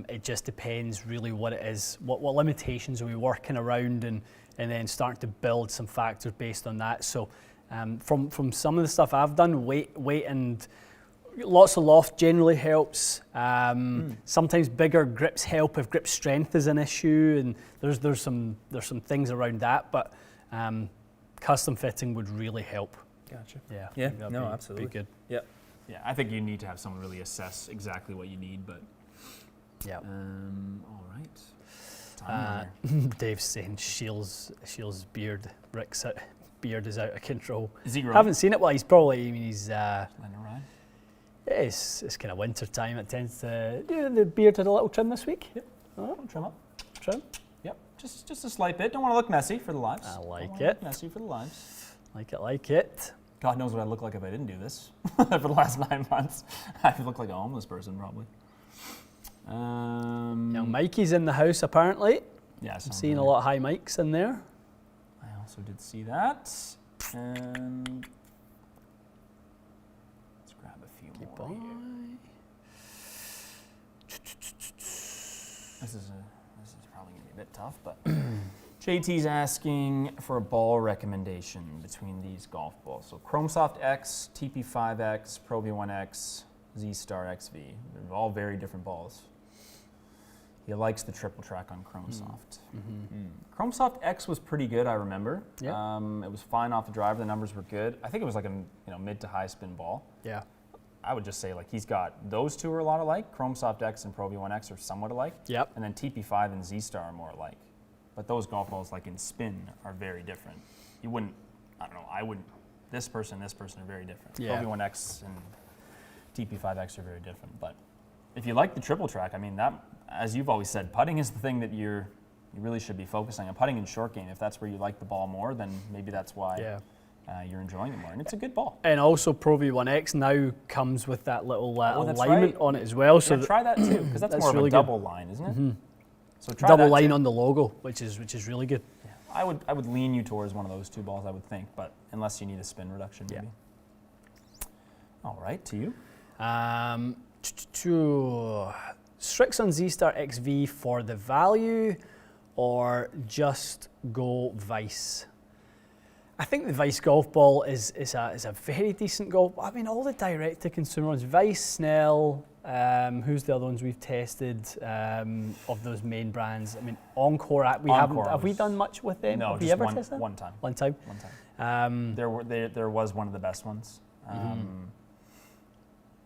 It just depends really what it is, what limitations are we working around, and then start to build some factors based on that. So from some of the stuff I've done, weight and lots of loft generally helps. Sometimes bigger grips help if grip strength is an issue, and there's some things around that. But custom fitting would really help. Gotcha. Yeah. No, absolutely. Be good. Yeah. Yeah, I think you need to have someone really assess exactly what you need, but yeah. All right. Dave's saying Shields' beard, Rick's beard is out of control. Is he growing? Haven't seen it. Well, he's probably. I mean, he's. Letting it ride. It's kind of winter time. It tends to. The beard had a little trim this week. Yep. Trim up. Trim. Yep. Just a slight bit. Don't want to look messy for the lives. I like Don't it. look messy for the lives. Like it. God knows what I'd look like if I didn't do this for the last 9 months. I'd look like a homeless person probably. Young Mikey's in the house apparently. Yeah, I'm seeing a lot of high mics in there. I also did see that. And let's grab a few more here. This is probably gonna be a bit tough, but JT's asking for a ball recommendation between these golf balls. So Chromesoft X, TP5X, Pro V1X, Z-Star XV. They're all very different balls. He likes the triple track on Chromesoft. Chromesoft X was pretty good, I remember. Yeah. It was fine off the driver. The numbers were good. I think it was like a mid to high spin ball. Yeah. I would just say like he's got those two are a lot alike. Chromesoft X and Pro V1X are somewhat alike. Yep. And then TP5 and Z-Star are more alike. But those golf balls, like in spin, are very different. You wouldn't, I don't know, I wouldn't, this person are very different. Yeah. Pro V1X and TP5X are very different. But if you like the triple track, I mean, that, as you've always said, putting is the thing that you really should be focusing on. Putting in short game, if that's where you like the ball more, then maybe that's why you're enjoying it more. And it's a good ball. And also Pro V1X now comes with that little alignment right. on it as well. So try that too, because that's more really of a double line, isn't it? So try double that line too. on the logo, which is really good. Yeah. I would lean you towards one of those two balls, I would think, but unless you need a spin reduction, maybe. All right, to you. Strixon Z-Star XV for the value, or just go Vice? I think the Vice golf ball is a very decent golf. I mean, all the direct-to-consumer ones, Vice, Snell, who's the other ones we've tested of those main brands? I mean, Encore. Have we done much with them? No, have just we ever tested them? one time. One time. There was one of the best ones.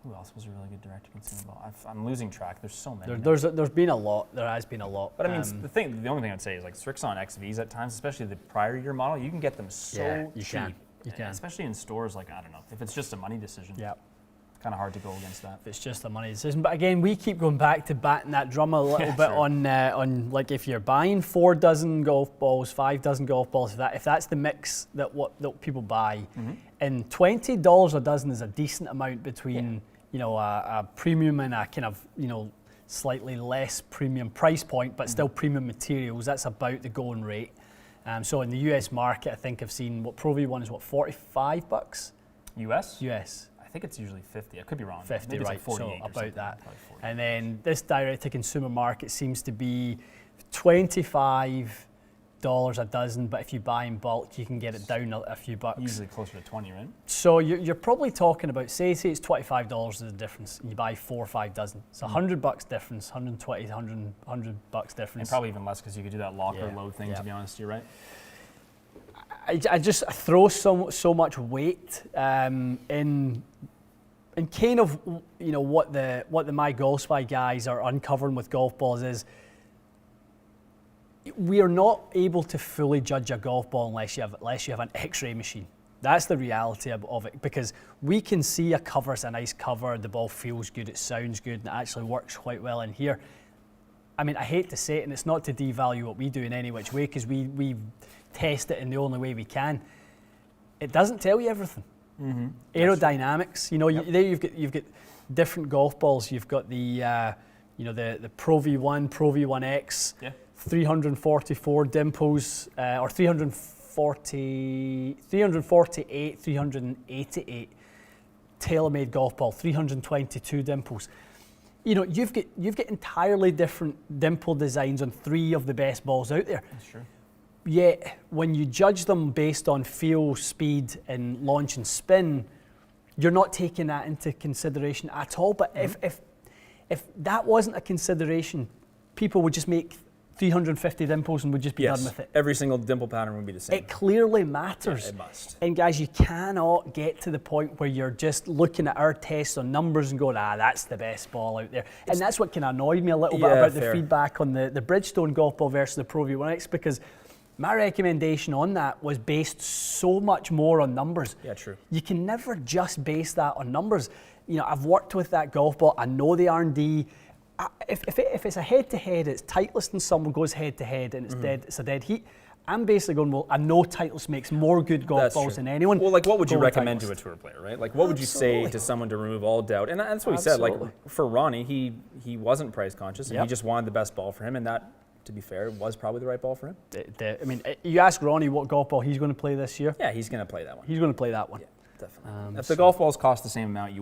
Who else was a really good direct-to-consumer ball? I'm losing track. There's so many. There's been a lot. There has been a lot. But I mean, the only thing I'd say is like Strixon XVs at times, especially the prior year model, you can get them so cheap. You can. Especially in stores, like, I don't know, if it's just a money decision. Yeah. Kind of hard to go against that. If it's just a money decision. But again, we keep going back to batting that drum a little bit on like if you're buying 4 dozen golf balls, 5 dozen golf balls, if that's the mix that people buy, and $20 a dozen is a decent amount between a premium and a kind of slightly less premium price point, but still premium materials. That's about the going rate. So in the US market, I think I've seen what Pro V1 is $45. US? US. I think it's usually 50. I could be wrong. 50, maybe right? It's like 48 so about that. And And then this direct-to-consumer market seems to be 25 a dozen, but if you buy in bulk, you can get it down a few bucks. Usually closer to 20, right? So you're probably talking about, say it's $25 is the difference, and you buy 4 or 5 dozen. It's $100 difference, 120, 100 bucks difference. And probably even less because you could do that locker load thing, to be honest, you're right. I just throw so much weight in kind of, you know, what the My Golf Spy guys are uncovering with golf balls is we are not able to fully judge a golf ball unless you have an X-ray machine. That's the reality of it, because we can see a cover's a nice cover, the ball feels good, it sounds good, and it actually works quite well in here. I mean, I hate to say it, and it's not to devalue what we do in any which way, because we test it in the only way we can. It doesn't tell you everything. Mm-hmm. Aerodynamics, you know, you've got different golf balls. You've got the Pro V1, Pro V1X, 344 dimples, or 348, 388 tailor-made golf ball, 322 dimples. You know, you've got entirely different dimple designs on 3 of the best balls out there. That's true. Yet, when you judge them based on feel, speed, and launch and spin, you're not taking that into consideration at all. But if that wasn't a consideration, people would just make 350 dimples and would just be done with it. Every single dimple pattern would be the same. It clearly matters. Yeah, it must. And guys, you cannot get to the point where you're just looking at our tests on numbers and going, that's the best ball out there. And that's what kind of annoyed me a little bit about the feedback on the Bridgestone golf ball versus the Pro V1X, because my recommendation on that was based so much more on numbers. Yeah, true. You can never just base that on numbers. You know, I've worked with that golf ball. I know the R&D. If it's a head-to-head, it's Titleist and someone goes head-to-head and it's a dead heat. I'm basically going, well, I know Titleist makes more good golf balls than anyone. Well, like, what would you recommend to a tour player, right? Like, what would you say to someone to remove all doubt? And that's what he said. Like, for Ronnie, he wasn't price conscious, and he just wanted the best ball for him, and that, to be fair, was probably the right ball for him. I mean, you ask Ronnie what golf ball he's going to play this year. Yeah, he's going to play that one. He's going to play that one. Yeah, definitely. If the golf balls cost the same amount,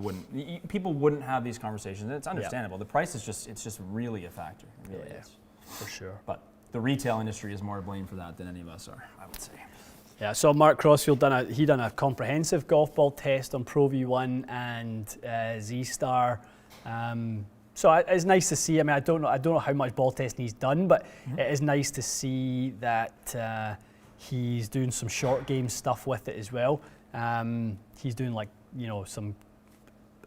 people wouldn't have these conversations. It's understandable. The price is just really a factor. It really is. For sure. But the retail industry is more to blame for that than any of us are, I would say. Yeah, so Mark Crossfield done a comprehensive golf ball test on Pro V1 and Z-Star. So it's nice to see. I mean, I don't know how much ball testing he's done, but it is nice to see that he's doing some short game stuff with it as well. He's doing some.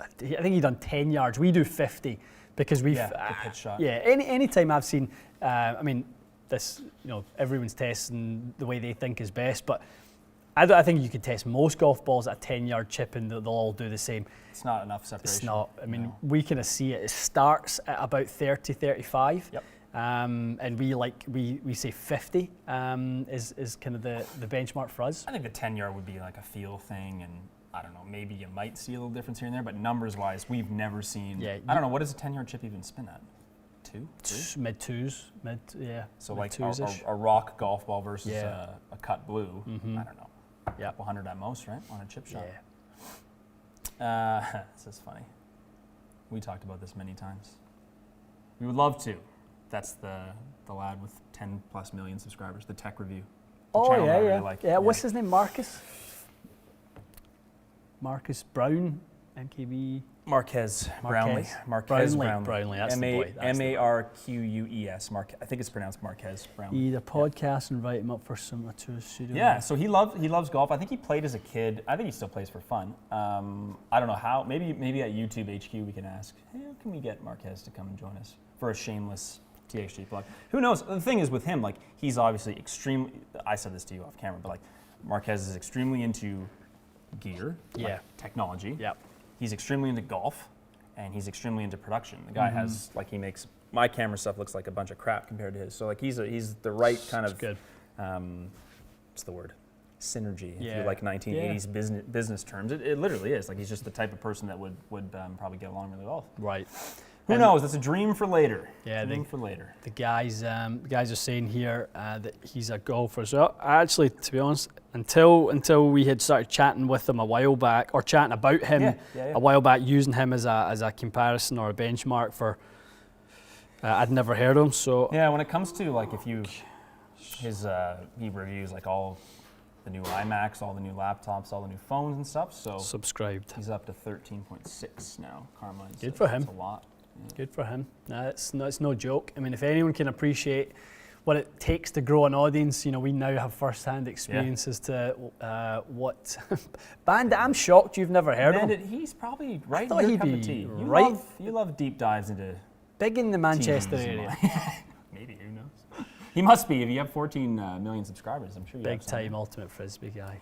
I think he's done 10 yards. We do 50 because we've. The pitch shot. Yeah. Any time I've seen, I mean, this, everyone's testing the way they think is best, but I think you could test most golf balls at a 10-yard chip and they'll all do the same. It's not enough separation. It's not. I mean, we kind of see it. It starts at about 30, 35. Yep. And we say 50 is kind of the benchmark for us. I think the 10-yard would be like a feel thing, and I don't know, maybe you might see a little difference here and there, but numbers-wise, we've never seen. Yeah, I don't know, what does a 10-yard chip even spin at? 2? 3? Mid twos. So like a rock golf ball versus a cut blue. Mm-hmm. I don't know. Yeah, 100 at most, right, on a chip shot. Yeah. This is funny. We talked about this many times. We would love to. That's the lad with 10 plus million subscribers, the Tech Review. What's his name? Marcus Brown, MKB. Marquez Brownlee. That's the boy. Marquez. I think it's pronounced Marquez Brownlee. He did a podcast and invite him up for some to his studio. Yeah, so he loves golf. I think he played as a kid. I think he still plays for fun. I don't know how. Maybe at YouTube HQ we can ask, hey, how can we get Marquez to come and join us for a shameless TXG plug? Who knows? The thing is with him, like, he's obviously extremely. I said this to you off camera, but like, Marquez is extremely into gear, technology. Yep. He's extremely into golf, and he's extremely into production. The guy has, like, he makes my camera stuff looks like a bunch of crap compared to his. So like, he's the right kind of good. What's the word? Synergy. If you like 1980s business terms, it literally is. Like, he's just the type of person that would probably get along really well. Right. Who knows? That's a dream for later. Yeah, for later. The guys are saying here that he's a golfer. So actually, to be honest, until we had started chatting with him a while back, or chatting about him a while back, using him as a comparison or a benchmark for, I'd never heard of him. So yeah, when it comes to, like, if you He reviews like all the new iMacs, all the new laptops, all the new phones and stuff. So subscribed. He's up to 13.6 now. Carmine's good for him. That's a lot. Yeah. Good for him. No, it's no joke. I mean, if anyone can appreciate what it takes to grow an audience, we now have first-hand experience as to what. Bandit, I'm shocked you've never heard of him. He's probably right in your cup of tea. You love deep dives into big in the Manchester TVs area. Maybe, who knows? He must be. If you have 14 million subscribers, I'm sure you big time ultimate frisbee guy.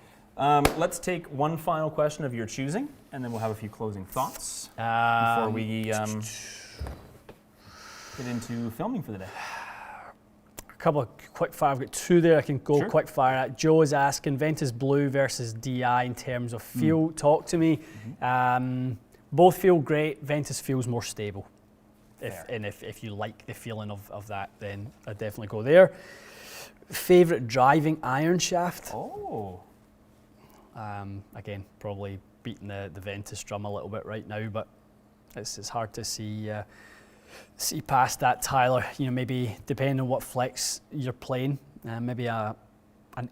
Let's take one final question of your choosing, and then we'll have a few closing thoughts before we get into filming for the day. A couple of quick fire. I've got two there I can go quick fire at. Joe is asking Ventus Blue versus DI in terms of feel. Talk to me. Both feel great. Ventus feels more stable. If you like the feeling of that, then I'd definitely go there. Favorite driving iron shaft? Oh. Again, probably beating the Ventus drum a little bit right now, but it's hard to see past that, Tyler. Maybe depending on what flex you're playing, maybe an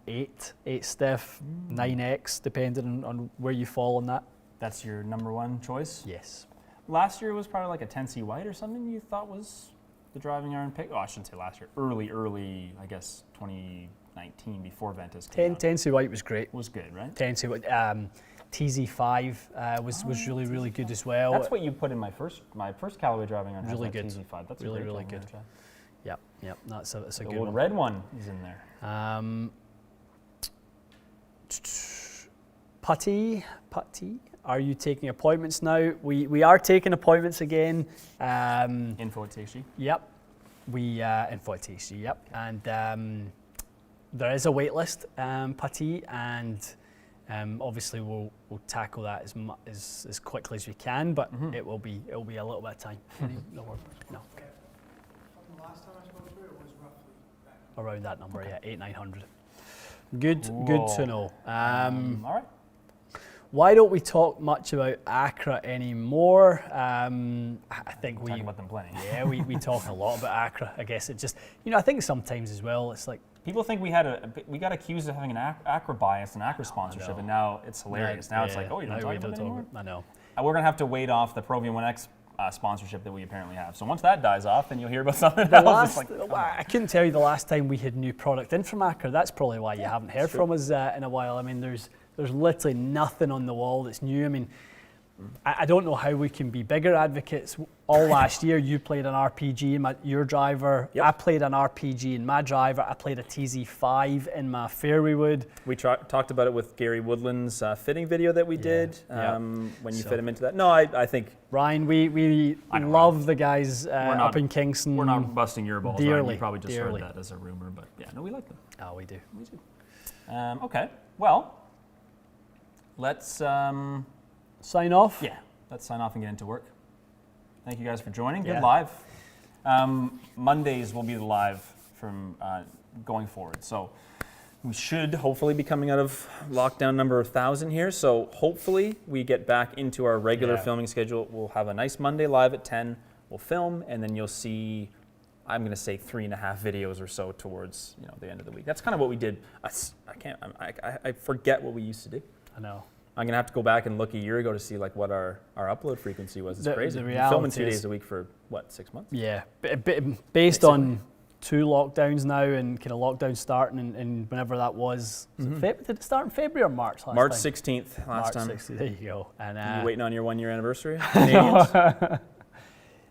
8 stiff, 9X, depending on where you fall on that. That's your number one choice? Yes. Last year was probably like a 10C white or something you thought was the driving iron pick? Oh, I shouldn't say last year. Early, I guess, 2019 before Ventus came out. 10C white was great. Was good, right? 10C white. TZ5 was really good as well. That's what you put in my first Callaway driving iron. Really good. TZ5. That's really good. Yep. That's a good one. The red one is in there. Putty. Are you taking appointments now? We are taking appointments again. Info at TXG? Yep. Info at TXG, yep. And there is a wait list, Putty, and obviously we'll tackle that as quickly as we can, but it will be a little bit of time. No. From the last time I spoke to her, it was roughly that. Around that number, yeah, 800-900. Good to know. All right. Why don't we talk much about Accra anymore? I think Talking about them plenty. Yeah, we talk a lot about Accra. I guess it just, I think sometimes as well, it's like people think we got accused of having an Accra bias and Accra sponsorship, and now it's hilarious. Now it's like, oh, you don't talk about it anymore? I know. We're gonna have to wait off the Pro V1X sponsorship that we apparently have. So once that dies off, then you'll hear about something else. I couldn't tell you the last time we had new product in from Accra. That's probably why you haven't heard from us in a while. I mean, there's literally nothing on the wall that's new. I mean, I don't know how we can be bigger advocates. All last year, you played an RPG in your driver. Yep. I played an RPG in my driver. I played a TZ5 in my Fairway Wood. We talked about it with Gary Woodland's fitting video that we did when you fit him into that. No, I think... Ryan, we love the guys up in Kingston. We're not busting your balls, dearly, Ryan. You probably just heard that as a rumor, but yeah, no, we like them. Oh, we do. Okay, well, let's... sign off? Yeah, let's sign off and get into work. Thank you guys for joining. Yeah. Good live. Mondays will be the live from going forward. So we should hopefully be coming out of lockdown number 1,000 here. So hopefully we get back into our regular filming schedule. We'll have a nice Monday live at 10. We'll film, and then you'll see, I'm going to say 3.5 videos or so towards the end of the week. That's kind of what we did. I forget what we used to do. I know. I'm going to have to go back and look a year ago to see what our upload frequency was. It's crazy. We're filming 2 days a week for, 6 months? Yeah, based on 2 lockdowns now and kind of lockdown starting and whenever that was. Did it start in February or March last March time? 16th last time. 16th, there you go. And, you waiting on your 1-year anniversary? Canadians?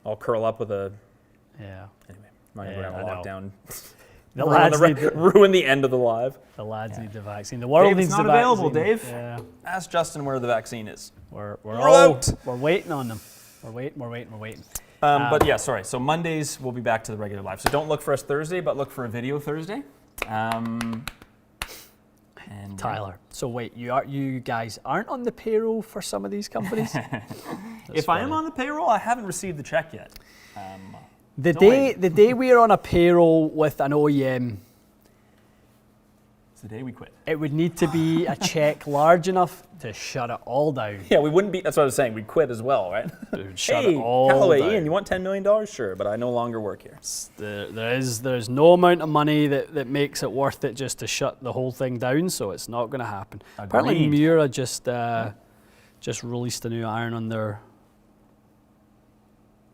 I'll curl up with a... Yeah. Anyway, I'm not going to go down lockdown. The lads ruin the end of the live. The lads need the vaccine. The world needs the vaccine. It's not available, Dave. Yeah. Ask Justin where the vaccine is. We're out. We're waiting on them. We're waiting. But yeah, sorry. So Mondays we'll be back to the regular live. So don't look for us Thursday, but look for a video Thursday. And Tyler. So wait, you guys aren't on the payroll for some of these companies? If I am on the payroll, I haven't received the check yet. The day we are on a payroll with an OEM, It's the day we quit. It would need to be a check large enough to shut it all down. Yeah, we wouldn't be, that's what I was saying, we'd quit as well, right? It would shut Hey, it all Callaway, down. Ian, you want $10 million? Sure, but I no longer work here. There's no amount of money that makes it worth it just to shut the whole thing down, so it's not going to happen. Agreed. Apparently Miura just released a new iron on their...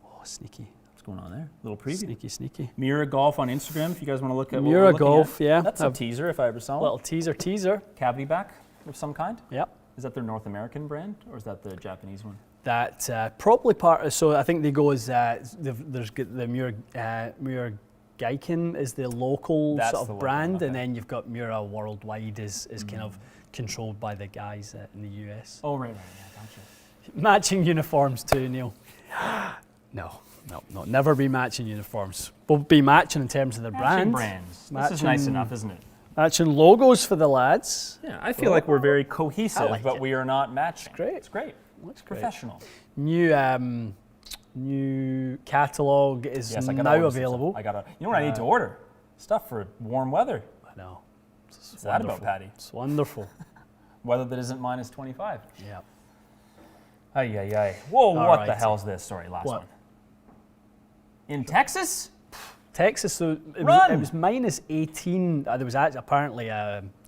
Oh, sneaky. What's going on there? Little preview. Sneaky. Miura Golf on Instagram, if you guys want to look at what Miura we're looking Golf, at. yeah. That's a teaser if I ever saw one. Little teaser. Cavity back of some kind? Yep. Is that their North American brand, or is that the Japanese one? That probably part of, so I think they go as, there's the Miura Gaiken is the local That's sort the of local brand, one, okay. and then you've got Miura Worldwide is kind of controlled by the guys in the US. Oh, right, yeah, gotcha. Matching uniforms too, Neil. No, never be matching uniforms. We'll be matching in terms of their Matching brand. brands. This is nice enough, isn't it? Matching logos for the lads. Yeah, I feel like we're very cohesive, like but it. we are not matching. It's great. It's great. Looks great. Professional. New catalogue is Yes, I gotta now order some available. stuff. You know what I need to order? Stuff for warm weather. I know. What's that about, Patty? It's wonderful. Weather that isn't minus 25. Yeah. Ay. Whoa, what the Alrighty. hell's this? Sorry, last What? one. In Texas? Texas, so it was minus 18. There was actually, apparently,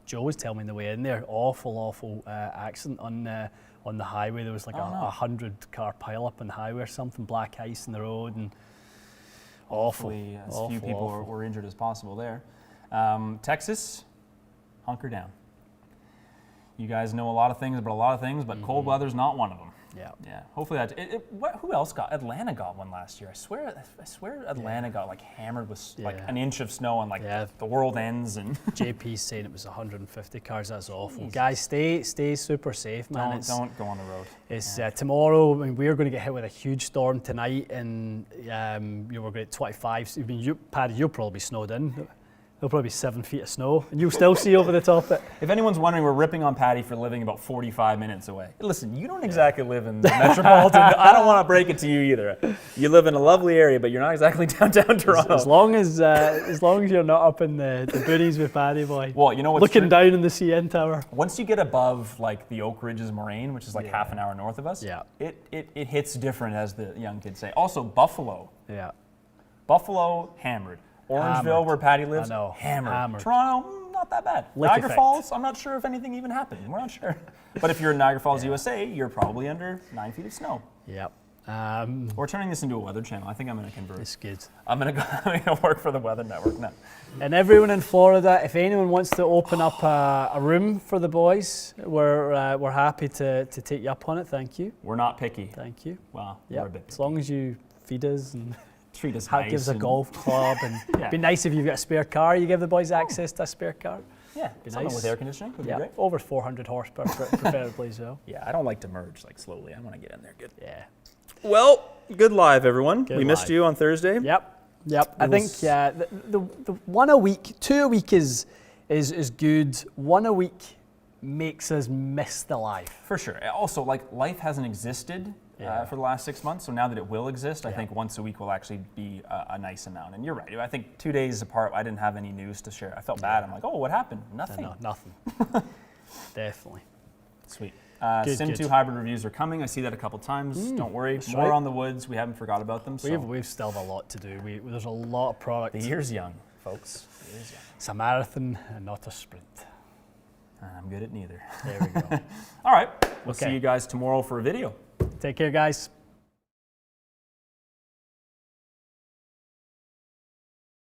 Joe was telling me on the way in there, awful accident on the highway. There was like a 100-car pileup on the highway or something, black ice in the road, and awful. Hopefully, as few people were injured as possible there. Texas, hunker down. You guys know a lot of things about a lot of things, but cold weather's not one of them. Yeah. Hopefully that. Who else got? Atlanta got one last year. I swear Atlanta got like hammered with like an inch of snow and like the world ends and. JP's saying it was 150 cars. That's awful. Jesus. Guys, stay super safe, man. Don't go on the road. It's tomorrow. I mean, we're going to get hit with a huge storm tonight, and you were going to 25. I mean, Paddy, you'll probably be snowed in. There'll probably be 7 feet of snow, and you'll still see over the top it. If anyone's wondering, we're ripping on Patty for living about 45 minutes away. Listen, you don't exactly live in the metropolitan. I don't want to break it to you either. You live in a lovely area, but you're not exactly downtown Toronto. As long as you're not up in the boonies with Paddy boy. Well, you know what's looking down in the CN Tower. Once you get above like the Oak Ridges Moraine, which is like half an hour north of us, it hits different, as the young kids say. Also, Buffalo. Yeah. Buffalo hammered. Orangeville, where Patty lives, hammered. Toronto, not that bad. Niagara Falls, I'm not sure if anything even happened. We're not sure. But if you're in Niagara Falls, USA, you're probably under 9 feet of snow. Yep. We're turning this into a weather channel. I think I'm going to convert. It's good. I'm going to work for the Weather Network now. And everyone in Florida, if anyone wants to open up a room for the boys, we're happy to take you up on it. Thank you. We're not picky. Thank you. Well, we're a bit picky. As long as you feed us and treat us nice. Gives a golf club, and it'd be nice if you've got a spare car. You give the boys access to a spare car. Yeah, be something nice. with air conditioning would be great. Over 400 horsepower, preferably as well. Yeah, I don't like to merge like slowly. I want to get in there good. Yeah. Well, good live, everyone. We missed you on Thursday. Yep. I think the 1 a week, 2 a week is good. 1 a week makes us miss the life. For sure. Also, like, life hasn't existed for the last 6 months, so now that it will exist, I think once a week will actually be a nice amount. And you're right. I think 2 days apart, I didn't have any news to share. I felt bad. I'm like, oh, what happened? Nothing. No, nothing. Definitely. Sweet. Sim 2 hybrid reviews are coming. I see that a couple times. Don't worry. More on the woods. We haven't forgot about them. We've still have a lot to do. There's a lot of product. The year's young, folks. The year's young. It's a marathon and not a sprint. I'm good at neither. There we go. All right. We'll see you guys tomorrow for a video. Take care, guys.